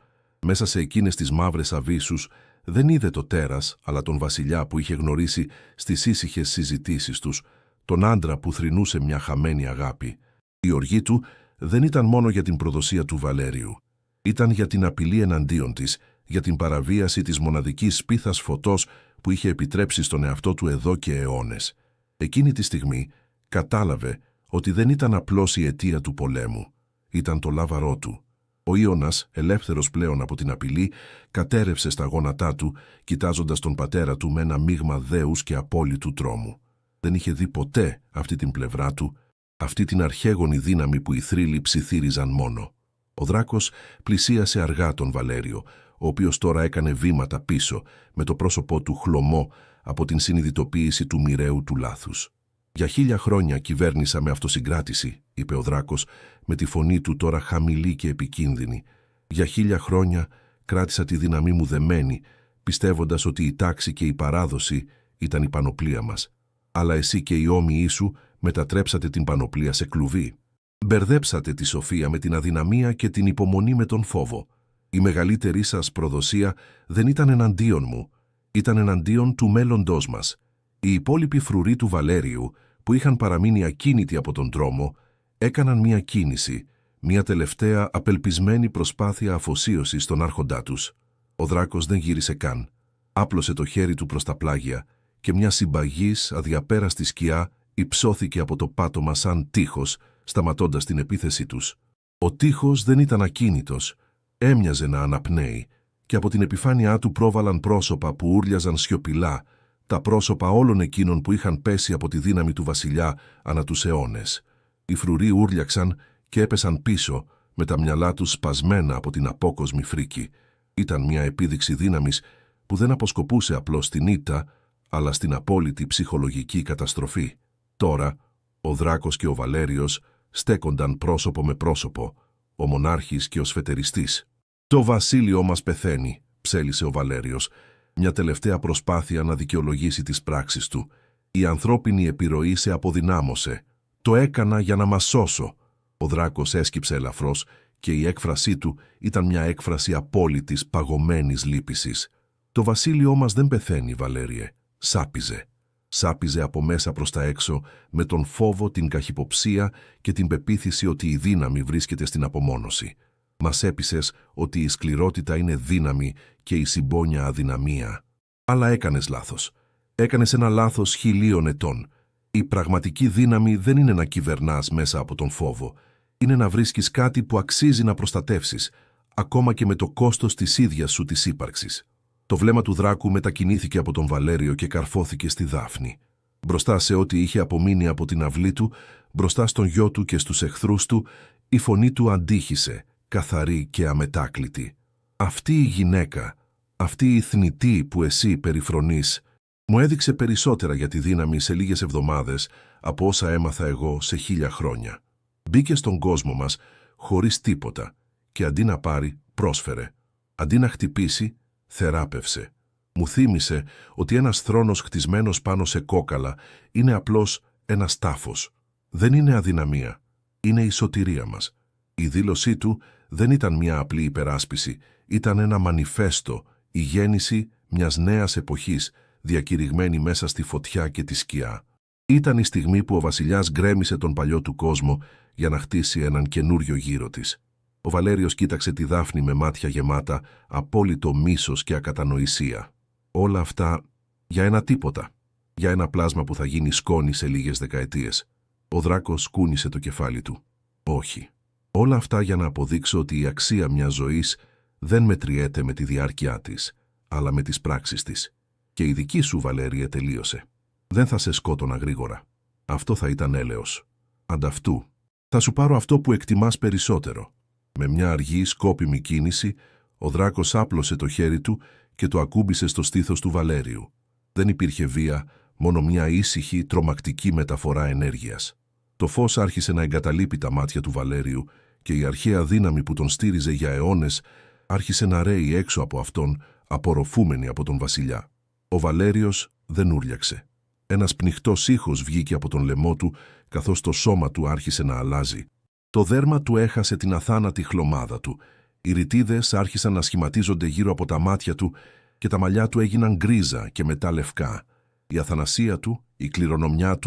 Μέσα σε εκείνες τις μαύρες αβύσσους δεν είδε το τέρας, αλλά τον βασιλιά που είχε γνωρίσει στις ήσυχες συζητήσεις τους, τον άντρα που θρηνούσε μια χαμένη αγάπη. Η οργή του δεν ήταν μόνο για την προδοσία του Βαλέριου. Ήταν για την απειλή εναντίον της, για την παραβίαση της μοναδικής σπίθας φωτός που είχε επιτρέψει στον εαυτό του εδώ και αιώνες. Εκείνη τη στιγμή κατάλαβε ότι δεν ήταν απλώς η αιτία του πολέμου. Ήταν το λάβαρό του. Ο Ίωνας, ελεύθερος πλέον από την απειλή, κατέρευσε στα γόνατά του, κοιτάζοντας τον πατέρα του με ένα μείγμα δέους και απόλυτου τρόμου. Δεν είχε δει ποτέ αυτή την πλευρά του, αυτή την αρχαίγονη δύναμη που οι θρύλοι ψιθύριζαν μόνο. Ο δράκος πλησίασε αργά τον Βαλέριο, ο οποίος τώρα έκανε βήματα πίσω, με το πρόσωπό του χλωμό από την συνειδητοποίηση του μοιραίου του λάθους. «Για 1000 χρόνια κυβέρνησα με αυτοσυγκράτηση», είπε ο δράκος, με τη φωνή του τώρα χαμηλή και επικίνδυνη. «Για 1000 χρόνια κράτησα τη δύναμή μου δεμένη, πιστεύοντας ότι η τάξη και η παράδοση ήταν η πανοπλία μας. Αλλά εσύ και οι όμοιοι σου μετατρέψατε την πανοπλία σε κλουβί. Μπερδέψατε τη σοφία με την αδυναμία και την υπομονή με τον φόβο. Η μεγαλύτερη σας προδοσία δεν ήταν εναντίον μου, ήταν εναντίον του μέλλοντός μας. Οι υπόλοιποι φρουροί του Βαλέριου, που είχαν παραμείνει ακίνητοι από τον τρόμο, έκαναν μία κίνηση, μία τελευταία απελπισμένη προσπάθεια αφοσίωσης στον άρχοντά τους. Ο δράκος δεν γύρισε καν. Άπλωσε το χέρι του προς τα πλάγια και μια συμπαγής αδιαπέραστη σκιά υψώθηκε από το πάτωμα σαν τείχος, σταματώντας την επίθεσή τους. Ο τείχος δεν ήταν ακίνητος, έμοιαζε να αναπνέει και από την επιφάνειά του πρόβαλαν πρόσωπα που ούρλιαζαν σιωπηλά, τα πρόσωπα όλων εκείνων που είχαν πέσει από τη δύναμη του βασιλιά ανά τους αιώνες. Οι φρουροί ούρλιαξαν και έπεσαν πίσω, με τα μυαλά τους σπασμένα από την απόκοσμη φρίκη. Ήταν μια επίδειξη δύναμης που δεν αποσκοπούσε απλώς στην ήττα, αλλά στην απόλυτη ψυχολογική καταστροφή. Τώρα, ο Δράκος και ο Βαλέριος στέκονταν πρόσωπο με πρόσωπο, ο μονάρχης και ο σφετεριστής. «Το βασίλειο μας πεθαίνει», ψέλισε ο Βαλέριος, μια τελευταία προσπάθεια να δικαιολογήσει τις πράξεις του. «Η ανθρώπινη επιρροή σε αποδυνάμωσε. Το έκανα για να μας σώσω». Ο Δράκος έσκυψε ελαφρώς και η έκφρασή του ήταν μια έκφραση απόλυτης παγωμένης λύπησης. «Το βασίλειό μας δεν πεθαίνει, Βαλέριε», σάπιζε. Σάπιζε από μέσα προς τα έξω με τον φόβο, την καχυποψία και την πεποίθηση ότι η δύναμη βρίσκεται στην απομόνωση. «Μας έπεισες ότι η σκληρότητα είναι δύναμη και η συμπόνια αδυναμία. Αλλά έκανες λάθος. Έκανες ένα λάθος 1000 ετών. Η πραγματική δύναμη δεν είναι να κυβερνάς μέσα από τον φόβο. Είναι να βρίσκεις κάτι που αξίζει να προστατεύσεις, ακόμα και με το κόστος της ίδιας σου της ύπαρξης». Το βλέμμα του Δράκου μετακινήθηκε από τον Βαλέριο και καρφώθηκε στη Δάφνη. Μπροστά σε ό,τι είχε απομείνει από την αυλή του, μπροστά στον γιο του και στους εχθρούς του, η φωνή του αντίχησε, καθαρή και αμετάκλητη. «Αυτή η γυναίκα, αυτή η θνητή που εσύ περιφρονείς, μου έδειξε περισσότερα για τη δύναμη σε λίγες εβδομάδες από όσα έμαθα εγώ σε 1000 χρόνια. Μπήκε στον κόσμο μας χωρίς τίποτα και αντί να πάρει, πρόσφερε. Αντί να χτυπήσει, θεράπευσε. Μου θύμισε ότι ένας θρόνος χτισμένος πάνω σε κόκαλα είναι απλώς ένας τάφος. Δεν είναι αδυναμία, είναι η σωτηρία μας». Η δήλωσή του δεν ήταν μια απλή υπεράσπιση, ήταν ένα μανιφέστο, η γέννηση μιας νέας εποχής, διακηρυγμένη μέσα στη φωτιά και τη σκιά. Ήταν η στιγμή που ο βασιλιάς γκρέμισε τον παλιό του κόσμο για να χτίσει έναν καινούριο γύρο της. Ο Βαλέριος κοίταξε τη Δάφνη με μάτια γεμάτα απόλυτο μίσος και ακατανοησία. Όλα αυτά για ένα τίποτα, για ένα πλάσμα που θα γίνει σκόνη σε λίγες δεκαετίες. Ο Δράκος κούνησε το κεφάλι του. «Όχι. Όλα αυτά για να αποδείξω ότι η αξία μιας ζωής δεν μετριέται με τη διάρκεια της, αλλά με τις πράξεις της. Και η δική σου, Βαλέριε, τελείωσε. Δεν θα σε σκότωνα γρήγορα. Αυτό θα ήταν έλεος. Ανταυτού, θα σου πάρω αυτό που εκτιμάς περισσότερο». Με μια αργή, σκόπιμη κίνηση, ο Δράκος άπλωσε το χέρι του και το ακούμπησε στο στήθος του Βαλέριου. Δεν υπήρχε βία, μόνο μια ήσυχη, τρομακτική μεταφορά ενέργειας. Το φως άρχισε να εγκαταλείπει τα μάτια του Βαλέριου και η αρχαία δύναμη που τον στήριζε για αιώνες άρχισε να ρέει έξω από αυτόν, απορροφούμενη από τον βασιλιά. Ο Βαλέριος δεν ούρλιαξε. Ένας πνιχτός ήχος βγήκε από τον λαιμό του, καθώς το σώμα του άρχισε να αλλάζει. Το δέρμα του έχασε την αθάνατη χλωμάδα του. Οι ρητίδες άρχισαν να σχηματίζονται γύρω από τα μάτια του και τα μαλλιά του έγιναν γκρίζα και μετά λευκά. Η αθανασία του, η κληρονομιά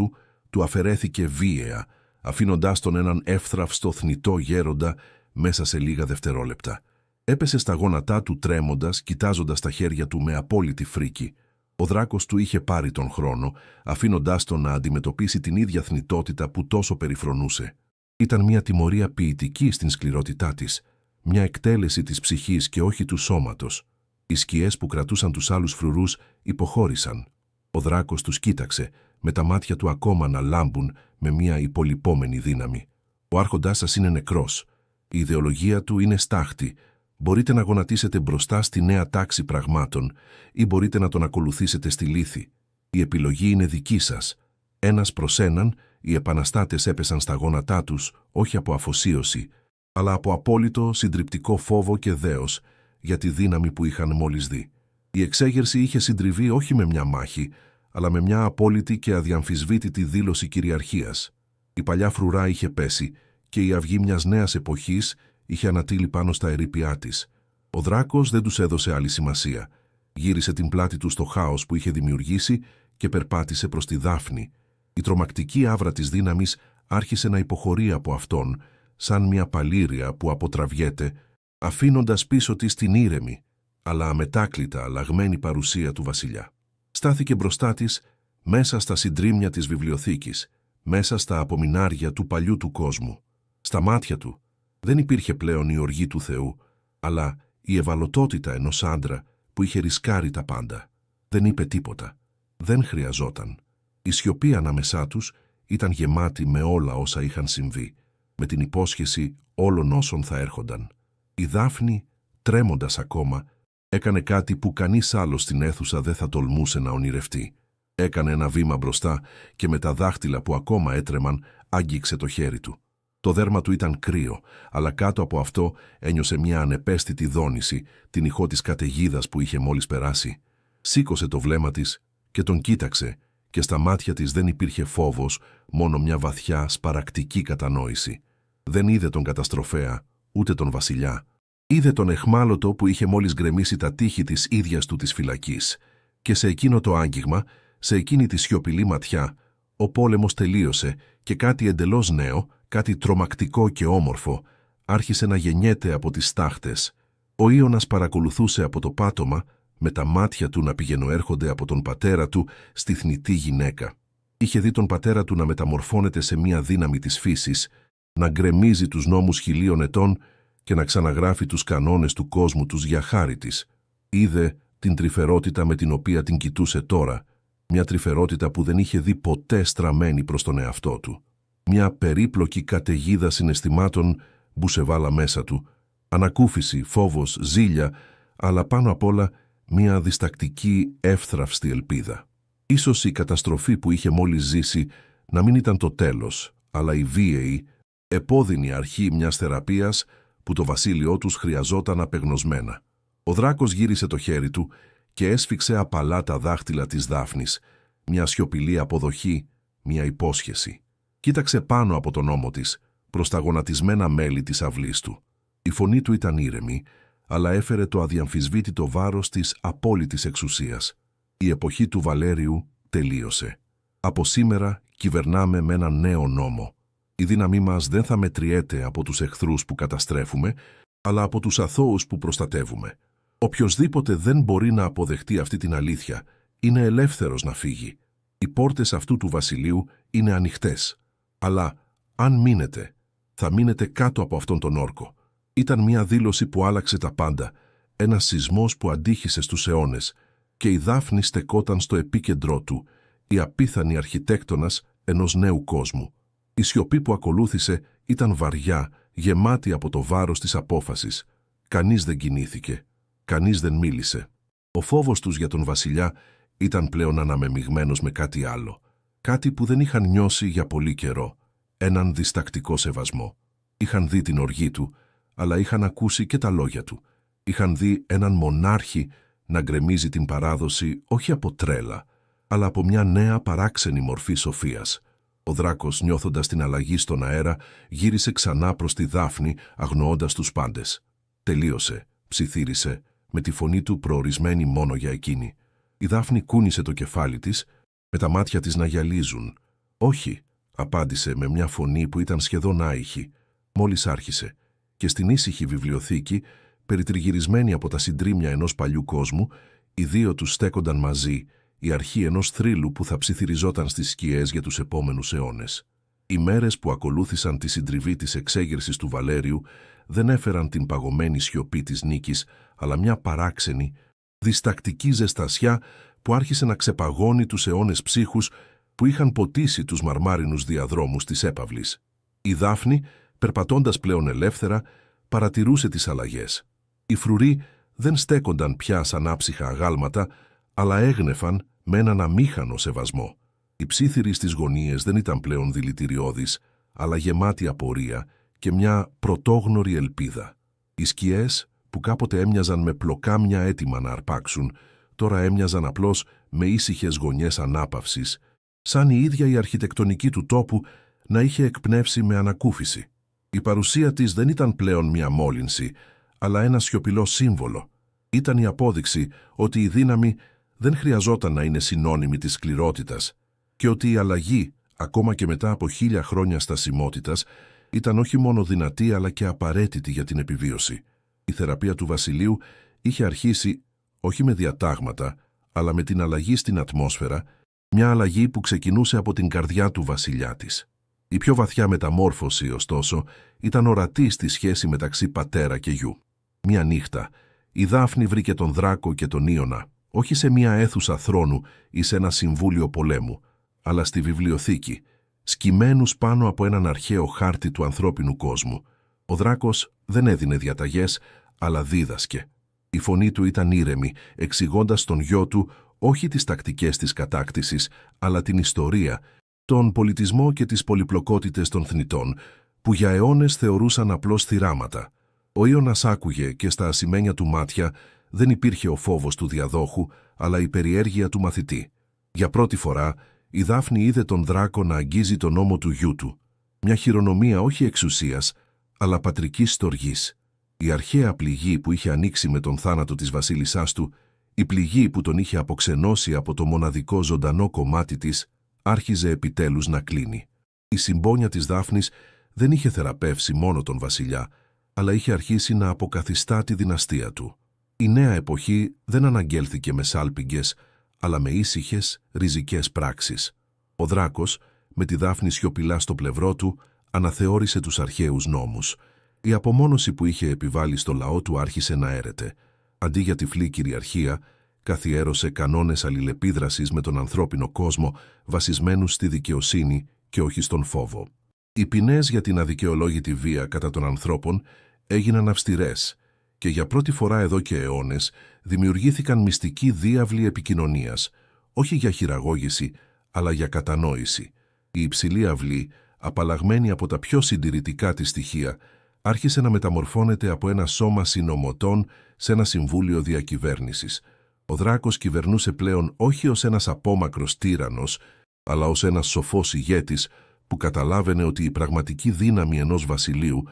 του αφαιρέθηκε βίαια, αφήνοντάς τον έναν εύθραυστο θνητό γέροντα μέσα σε λίγα δευτερόλεπτα. Έπεσε στα γόνατά του τρέμοντας, κοιτάζοντας τα χέρια του με απόλυτη φρίκη. Ο Δράκος του είχε πάρει τον χρόνο, αφήνοντάς τον να αντιμετωπίσει την ίδια θνητότητα που τόσο περιφρονούσε. Ήταν μια τιμωρία ποιητική στην σκληρότητά της, μια εκτέλεση της ψυχής και όχι του σώματος. Οι σκιές που κρατούσαν τους άλλους φρουρούς υποχώρησαν. Ο Δράκος τους κοίταξε, με τα μάτια του ακόμα να λάμπουν με μια υπολοιπόμενη δύναμη. «Ο άρχοντάς σας είναι νεκρός. Η ιδεολογία του είναι στάχτη. Μπορείτε να γονατίσετε μπροστά στη νέα τάξη πραγμάτων ή μπορείτε να τον ακολουθήσετε στη λύθη. Η επιλογή είναι δική σας». Ένας προς έναν, οι επαναστάτες έπεσαν στα γόνατά τους, όχι από αφοσίωση, αλλά από απόλυτο συντριπτικό φόβο και δέος για τη δύναμη που είχαν μόλις δει. Η εξέγερση είχε συντριβεί όχι με μια μάχη, αλλά με μια απόλυτη και αδιαμφισβήτητη δήλωση κυριαρχίας. Η παλιά φρουρά είχε πέσει και η αυγή μιας νέας εποχής είχε ανατείλει πάνω στα ερείπια της. Ο Δράκος δεν τους έδωσε άλλη σημασία. Γύρισε την πλάτη του στο χάος που είχε δημιουργήσει και περπάτησε προς τη Δάφνη. Η τρομακτική άβρα της δύναμης άρχισε να υποχωρεί από αυτόν, σαν μια παλήρια που αποτραβιέται, αφήνοντας πίσω της την ήρεμη, αλλά αμετάκλητα αλλαγμένη παρουσία του βασιλιά. Στάθηκε μπροστά της, μέσα στα συντρίμμια της βιβλιοθήκης, μέσα στα απομεινάρια του παλιού του κόσμου. Στα μάτια του δεν υπήρχε πλέον η οργή του Θεού, αλλά η ευαλωτότητα ενός άντρα που είχε ρισκάρει τα πάντα. Δεν είπε τίποτα. δεν χρειαζόταν. Η σιωπή ανάμεσά τους ήταν γεμάτη με όλα όσα είχαν συμβεί, με την υπόσχεση όλων όσων θα έρχονταν. Η Δάφνη, τρέμοντας ακόμα, έκανε κάτι που κανείς άλλος στην αίθουσα δεν θα τολμούσε να ονειρευτεί. Έκανε ένα βήμα μπροστά και με τα δάχτυλα που ακόμα έτρεμαν άγγιξε το χέρι του. Το δέρμα του ήταν κρύο, αλλά κάτω από αυτό ένιωσε μια ανεπαίσθητη δόνηση, την ηχό της καταιγίδας που είχε μόλις περάσει. Σήκωσε το βλέμμα της και τον κοίταξε και στα μάτια της δεν υπήρχε φόβος, μόνο μια βαθιά σπαρακτική κατανόηση. Δεν είδε τον καταστροφέα, ούτε τον βασιλιά. Είδε τον αιχμάλωτο που είχε μόλις γκρεμίσει τα τείχη της ίδιας του της φυλακής. Και σε εκείνο το άγγιγμα, σε εκείνη τη σιωπηλή ματιά, ο πόλεμος τελείωσε και κάτι εντελώς νέο, κάτι τρομακτικό και όμορφο, άρχισε να γεννιέται από τις στάχτες. Ο Ίωνας παρακολουθούσε από το πάτωμα, με τα μάτια του να πηγαινοέρχονται από τον πατέρα του στη θνητή γυναίκα. Είχε δει τον πατέρα του να μεταμορφώνεται σε μία δύναμη της φύσης, να γκρεμίζει τους νόμους 1000 ετών και να ξαναγράφει τους κανόνες του κόσμου τους για χάρη της. Είδε την τρυφερότητα με την οποία την κοιτούσε τώρα, μια τρυφερότητα που δεν είχε δει ποτέ στραμμένη προς τον εαυτό του. Μια περίπλοκη καταιγίδα συναισθημάτων μπουσεβάλα μέσα του, ανακούφιση, φόβος, ζήλια, αλλά πάνω απ' όλα μια διστακτική εύθραυστη ελπίδα. Ίσως η καταστροφή που είχε μόλις ζήσει να μην ήταν το τέλος, αλλά η βίαιη, επώδυνη αρχή μιας θεραπείας που το βασίλειό τους χρειαζόταν απεγνωσμένα. Ο δράκος γύρισε το χέρι του και έσφιξε απαλά τα δάχτυλα της Δάφνης, μια σιωπηλή αποδοχή, μια υπόσχεση. Κοίταξε πάνω από τον ώμο της, προς τα γονατισμένα μέλη της αυλής του. Η φωνή του ήταν ήρεμη, αλλά έφερε το αδιαμφισβήτητο βάρος της απόλυτης εξουσίας. Η εποχή του Βαλέριου τελείωσε. Από σήμερα κυβερνάμε με έναν νέο νόμο. Η δύναμή μας δεν θα μετριέται από τους εχθρούς που καταστρέφουμε, αλλά από τους αθώους που προστατεύουμε. Οποιοσδήποτε δεν μπορεί να αποδεχτεί αυτή την αλήθεια, είναι ελεύθερος να φύγει. Οι πόρτες αυτού του βασιλείου είναι ανοιχτές. Αλλά, αν μείνετε, θα μείνετε κάτω από αυτόν τον όρκο. Ήταν μια δήλωση που άλλαξε τα πάντα, ένας σεισμός που αντίχησε στους αιώνες, και η Δάφνη στεκόταν στο επίκεντρό του, η απίθανη αρχιτέκτονας ενός νέου κόσμου. Η σιωπή που ακολούθησε ήταν βαριά, γεμάτη από το βάρος της απόφασης. Κανείς δεν κινήθηκε, κανείς δεν μίλησε. Ο φόβος τους για τον βασιλιά ήταν πλέον αναμεμειγμένος με κάτι άλλο. Κάτι που δεν είχαν νιώσει για πολύ καιρό. Έναν διστακτικό σεβασμό. Είχαν δει την οργή του, αλλά είχαν ακούσει και τα λόγια του. Είχαν δει έναν μονάρχη να γκρεμίζει την παράδοση όχι από τρέλα, αλλά από μια νέα παράξενη μορφή σοφίας. Ο δράκος, νιώθοντας την αλλαγή στον αέρα, γύρισε ξανά προς τη Δάφνη, αγνοώντας τους πάντες. Τελείωσε, ψιθύρισε, με τη φωνή του προορισμένη μόνο για εκείνη. Η Δάφνη κούνησε το κεφάλι της, με τα μάτια της να γυαλίζουν. «Όχι», απάντησε με μια φωνή που ήταν σχεδόν άϊχη. Μόλις άρχισε, και στην ήσυχη βιβλιοθήκη, περιτριγυρισμένη από τα συντρίμμια ενός παλιού κόσμου, οι δύο τους στέκονταν μαζί, η αρχή ενός θρύλου που θα ψιθυριζόταν στις σκιές για τους επόμενους αιώνες. Οι μέρες που ακολούθησαν τη συντριβή της εξέγερσης του Βαλέριου δεν έφεραν την παγωμένη σιωπή της νίκης, αλλά μια παράξενη, διστακτική ζεστασιά που άρχισε να ξεπαγώνει τους αιώνες ψύχους που είχαν ποτίσει τους μαρμάρινους διαδρόμους της έπαυλης. Η Δάφνη, περπατώντας πλέον ελεύθερα, παρατηρούσε τις αλλαγές. Οι φρουροί δεν στέκονταν πια σαν άψυχα αγάλματα, αλλά έγνεφαν με έναν αμήχανο σεβασμό. Οι ψίθυροι στις γωνίες δεν ήταν πλέον δηλητηριώδεις, αλλά γεμάτοι απορία και μια πρωτόγνωρη ελπίδα. Οι σκιές, που κάποτε έμοιαζαν με πλοκάμια έτοιμα να αρπάξουν, τώρα έμοιαζαν απλώς με ήσυχες γωνιές ανάπαυσης, σαν η ίδια η αρχιτεκτονική του τόπου να είχε εκπνεύσει με ανακούφιση. Η παρουσία της δεν ήταν πλέον μια μόλυνση, αλλά ένα σιωπηλό σύμβολο. Ήταν η απόδειξη ότι η δύναμη δεν χρειαζόταν να είναι συνώνυμη της σκληρότητας και ότι η αλλαγή, ακόμα και μετά από 1000 χρόνια στασιμότητας, ήταν όχι μόνο δυνατή αλλά και απαραίτητη για την επιβίωση. Η θεραπεία του βασιλείου είχε αρχίσει όχι με διατάγματα, αλλά με την αλλαγή στην ατμόσφαιρα, μια αλλαγή που ξεκινούσε από την καρδιά του βασιλιά της. Η πιο βαθιά μεταμόρφωση, ωστόσο, ήταν ορατή στη σχέση μεταξύ πατέρα και γιου. Μια νύχτα, η Δάφνη βρήκε τον Δράκο και τον Ίωνα, όχι σε μια αίθουσα θρόνου ή σε ένα συμβούλιο πολέμου, αλλά στη βιβλιοθήκη, σκυμμένους πάνω από έναν αρχαίο χάρτη του ανθρώπινου κόσμου. Ο Δράκος δεν έδινε διαταγές, αλλά δίδασκε. Η φωνή του ήταν ήρεμη, εξηγώντας στον γιο του όχι τις τακτικές της κατάκτησης, αλλά την ιστορία, τον πολιτισμό και τις πολυπλοκότητες των θνητών, που για αιώνες θεωρούσαν απλώς θυράματα. Ο Ίωνας άκουγε και στα ασημένια του μάτια δεν υπήρχε ο φόβος του διαδόχου, αλλά η περιέργεια του μαθητή. Για πρώτη φορά, η Δάφνη είδε τον Δράκο να αγγίζει τον ώμο του γιού του. Μια χειρονομία όχι εξουσίας, αλλά πατρικής στοργής. Η αρχαία πληγή που είχε ανοίξει με τον θάνατο της βασίλισσάς του, η πληγή που τον είχε αποξενώσει από το μοναδικό ζωντανό κομμάτι της, άρχιζε επιτέλους να κλείνει. Η συμπόνια της Δάφνης δεν είχε θεραπεύσει μόνο τον βασιλιά, αλλά είχε αρχίσει να αποκαθιστά τη δυναστεία του. Η νέα εποχή δεν αναγγέλθηκε με σάλπιγγες, αλλά με ήσυχες, ριζικές πράξεις. Ο Δράκος, με τη Δάφνη σιωπηλά στο πλευρό του, αναθεώρησε τους αρχαίους νόμους. Η απομόνωση που είχε επιβάλει στο λαό του άρχισε να έρεται. Αντί για τυφλή κυριαρχία, καθιέρωσε κανόνες αλληλεπίδρασης με τον ανθρώπινο κόσμο, βασισμένους στη δικαιοσύνη και όχι στον φόβο. Οι ποινές για την αδικαιολόγητη βία κατά των ανθρώπων έγιναν αυστηρές και για πρώτη φορά εδώ και αιώνες δημιουργήθηκαν μυστικοί διάβλοι επικοινωνίας, όχι για χειραγώγηση, αλλά για κατανόηση. Η υψηλή αυλή, απαλλαγμένη από τα πιο συντηρητικά της στοιχεία, άρχισε να μεταμορφώνεται από ένα σώμα συνωμοτών σε ένα συμβούλιο διακυβέρνησης. Ο Δράκος κυβερνούσε πλέον όχι ως ένας απόμακρος τύραννος, αλλά ως ένας σοφός ηγέτης που καταλάβαινε ότι η πραγματική δύναμη ενός βασιλείου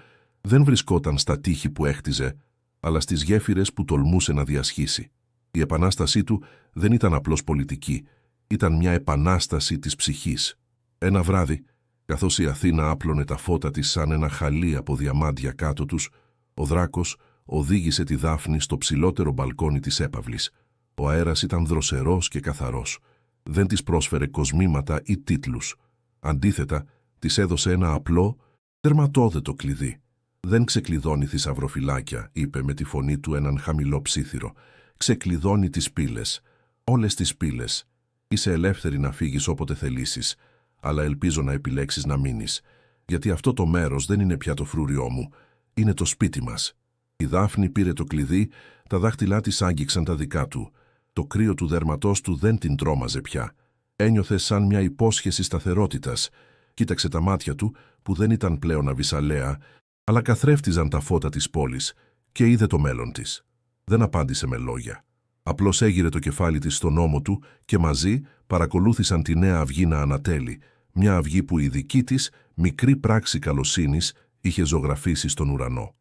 δεν βρισκόταν στα τείχη που έχτιζε, αλλά στις γέφυρες που τολμούσε να διασχίσει. Η επανάστασή του δεν ήταν απλώς πολιτική, ήταν μια επανάσταση της ψυχής. Ένα βράδυ, καθώς η Αθήνα άπλωνε τα φώτα της σαν ένα χαλί από διαμάντια κάτω τους, ο Δράκος οδήγησε τη Δάφνη στο ψηλότερο μπαλκόνι της έπαυλης. Ο αέρας ήταν δροσερός και καθαρός. Δεν της πρόσφερε κοσμήματα ή τίτλους. Αντίθετα, της έδωσε ένα απλό, τερματόδετο κλειδί. «Δεν ξεκλειδώνει θησαυροφυλάκια», είπε με τη φωνή του έναν χαμηλό ψίθυρο. «Ξεκλειδώνει τις πύλες. Όλες τις πύλες. Είσαι ελεύθερη να φύγεις όποτε θελήσεις, αλλά ελπίζω να επιλέξεις να μείνεις, γιατί αυτό το μέρος δεν είναι πια το φρούριό μου. Είναι το σπίτι μας». Η Δάφνη πήρε το κλειδί, τα δάχτυλά της άγγιξαν τα δικά του. Το κρύο του δέρματός του δεν την τρόμαζε πια. Ένιωθε σαν μια υπόσχεση σταθερότητας. Κοίταξε τα μάτια του, που δεν ήταν πλέον αβυσαλαία, αλλά καθρέφτιζαν τα φώτα της πόλης, και είδε το μέλλον της. Δεν απάντησε με λόγια. Απλώς έγειρε το κεφάλι της στον ώμο του και μαζί παρακολούθησαν τη νέα αυγή να ανατέλει, μια αυγή που η δική της μικρή πράξη καλοσύνης είχε ζωγραφίσει στον ουρανό.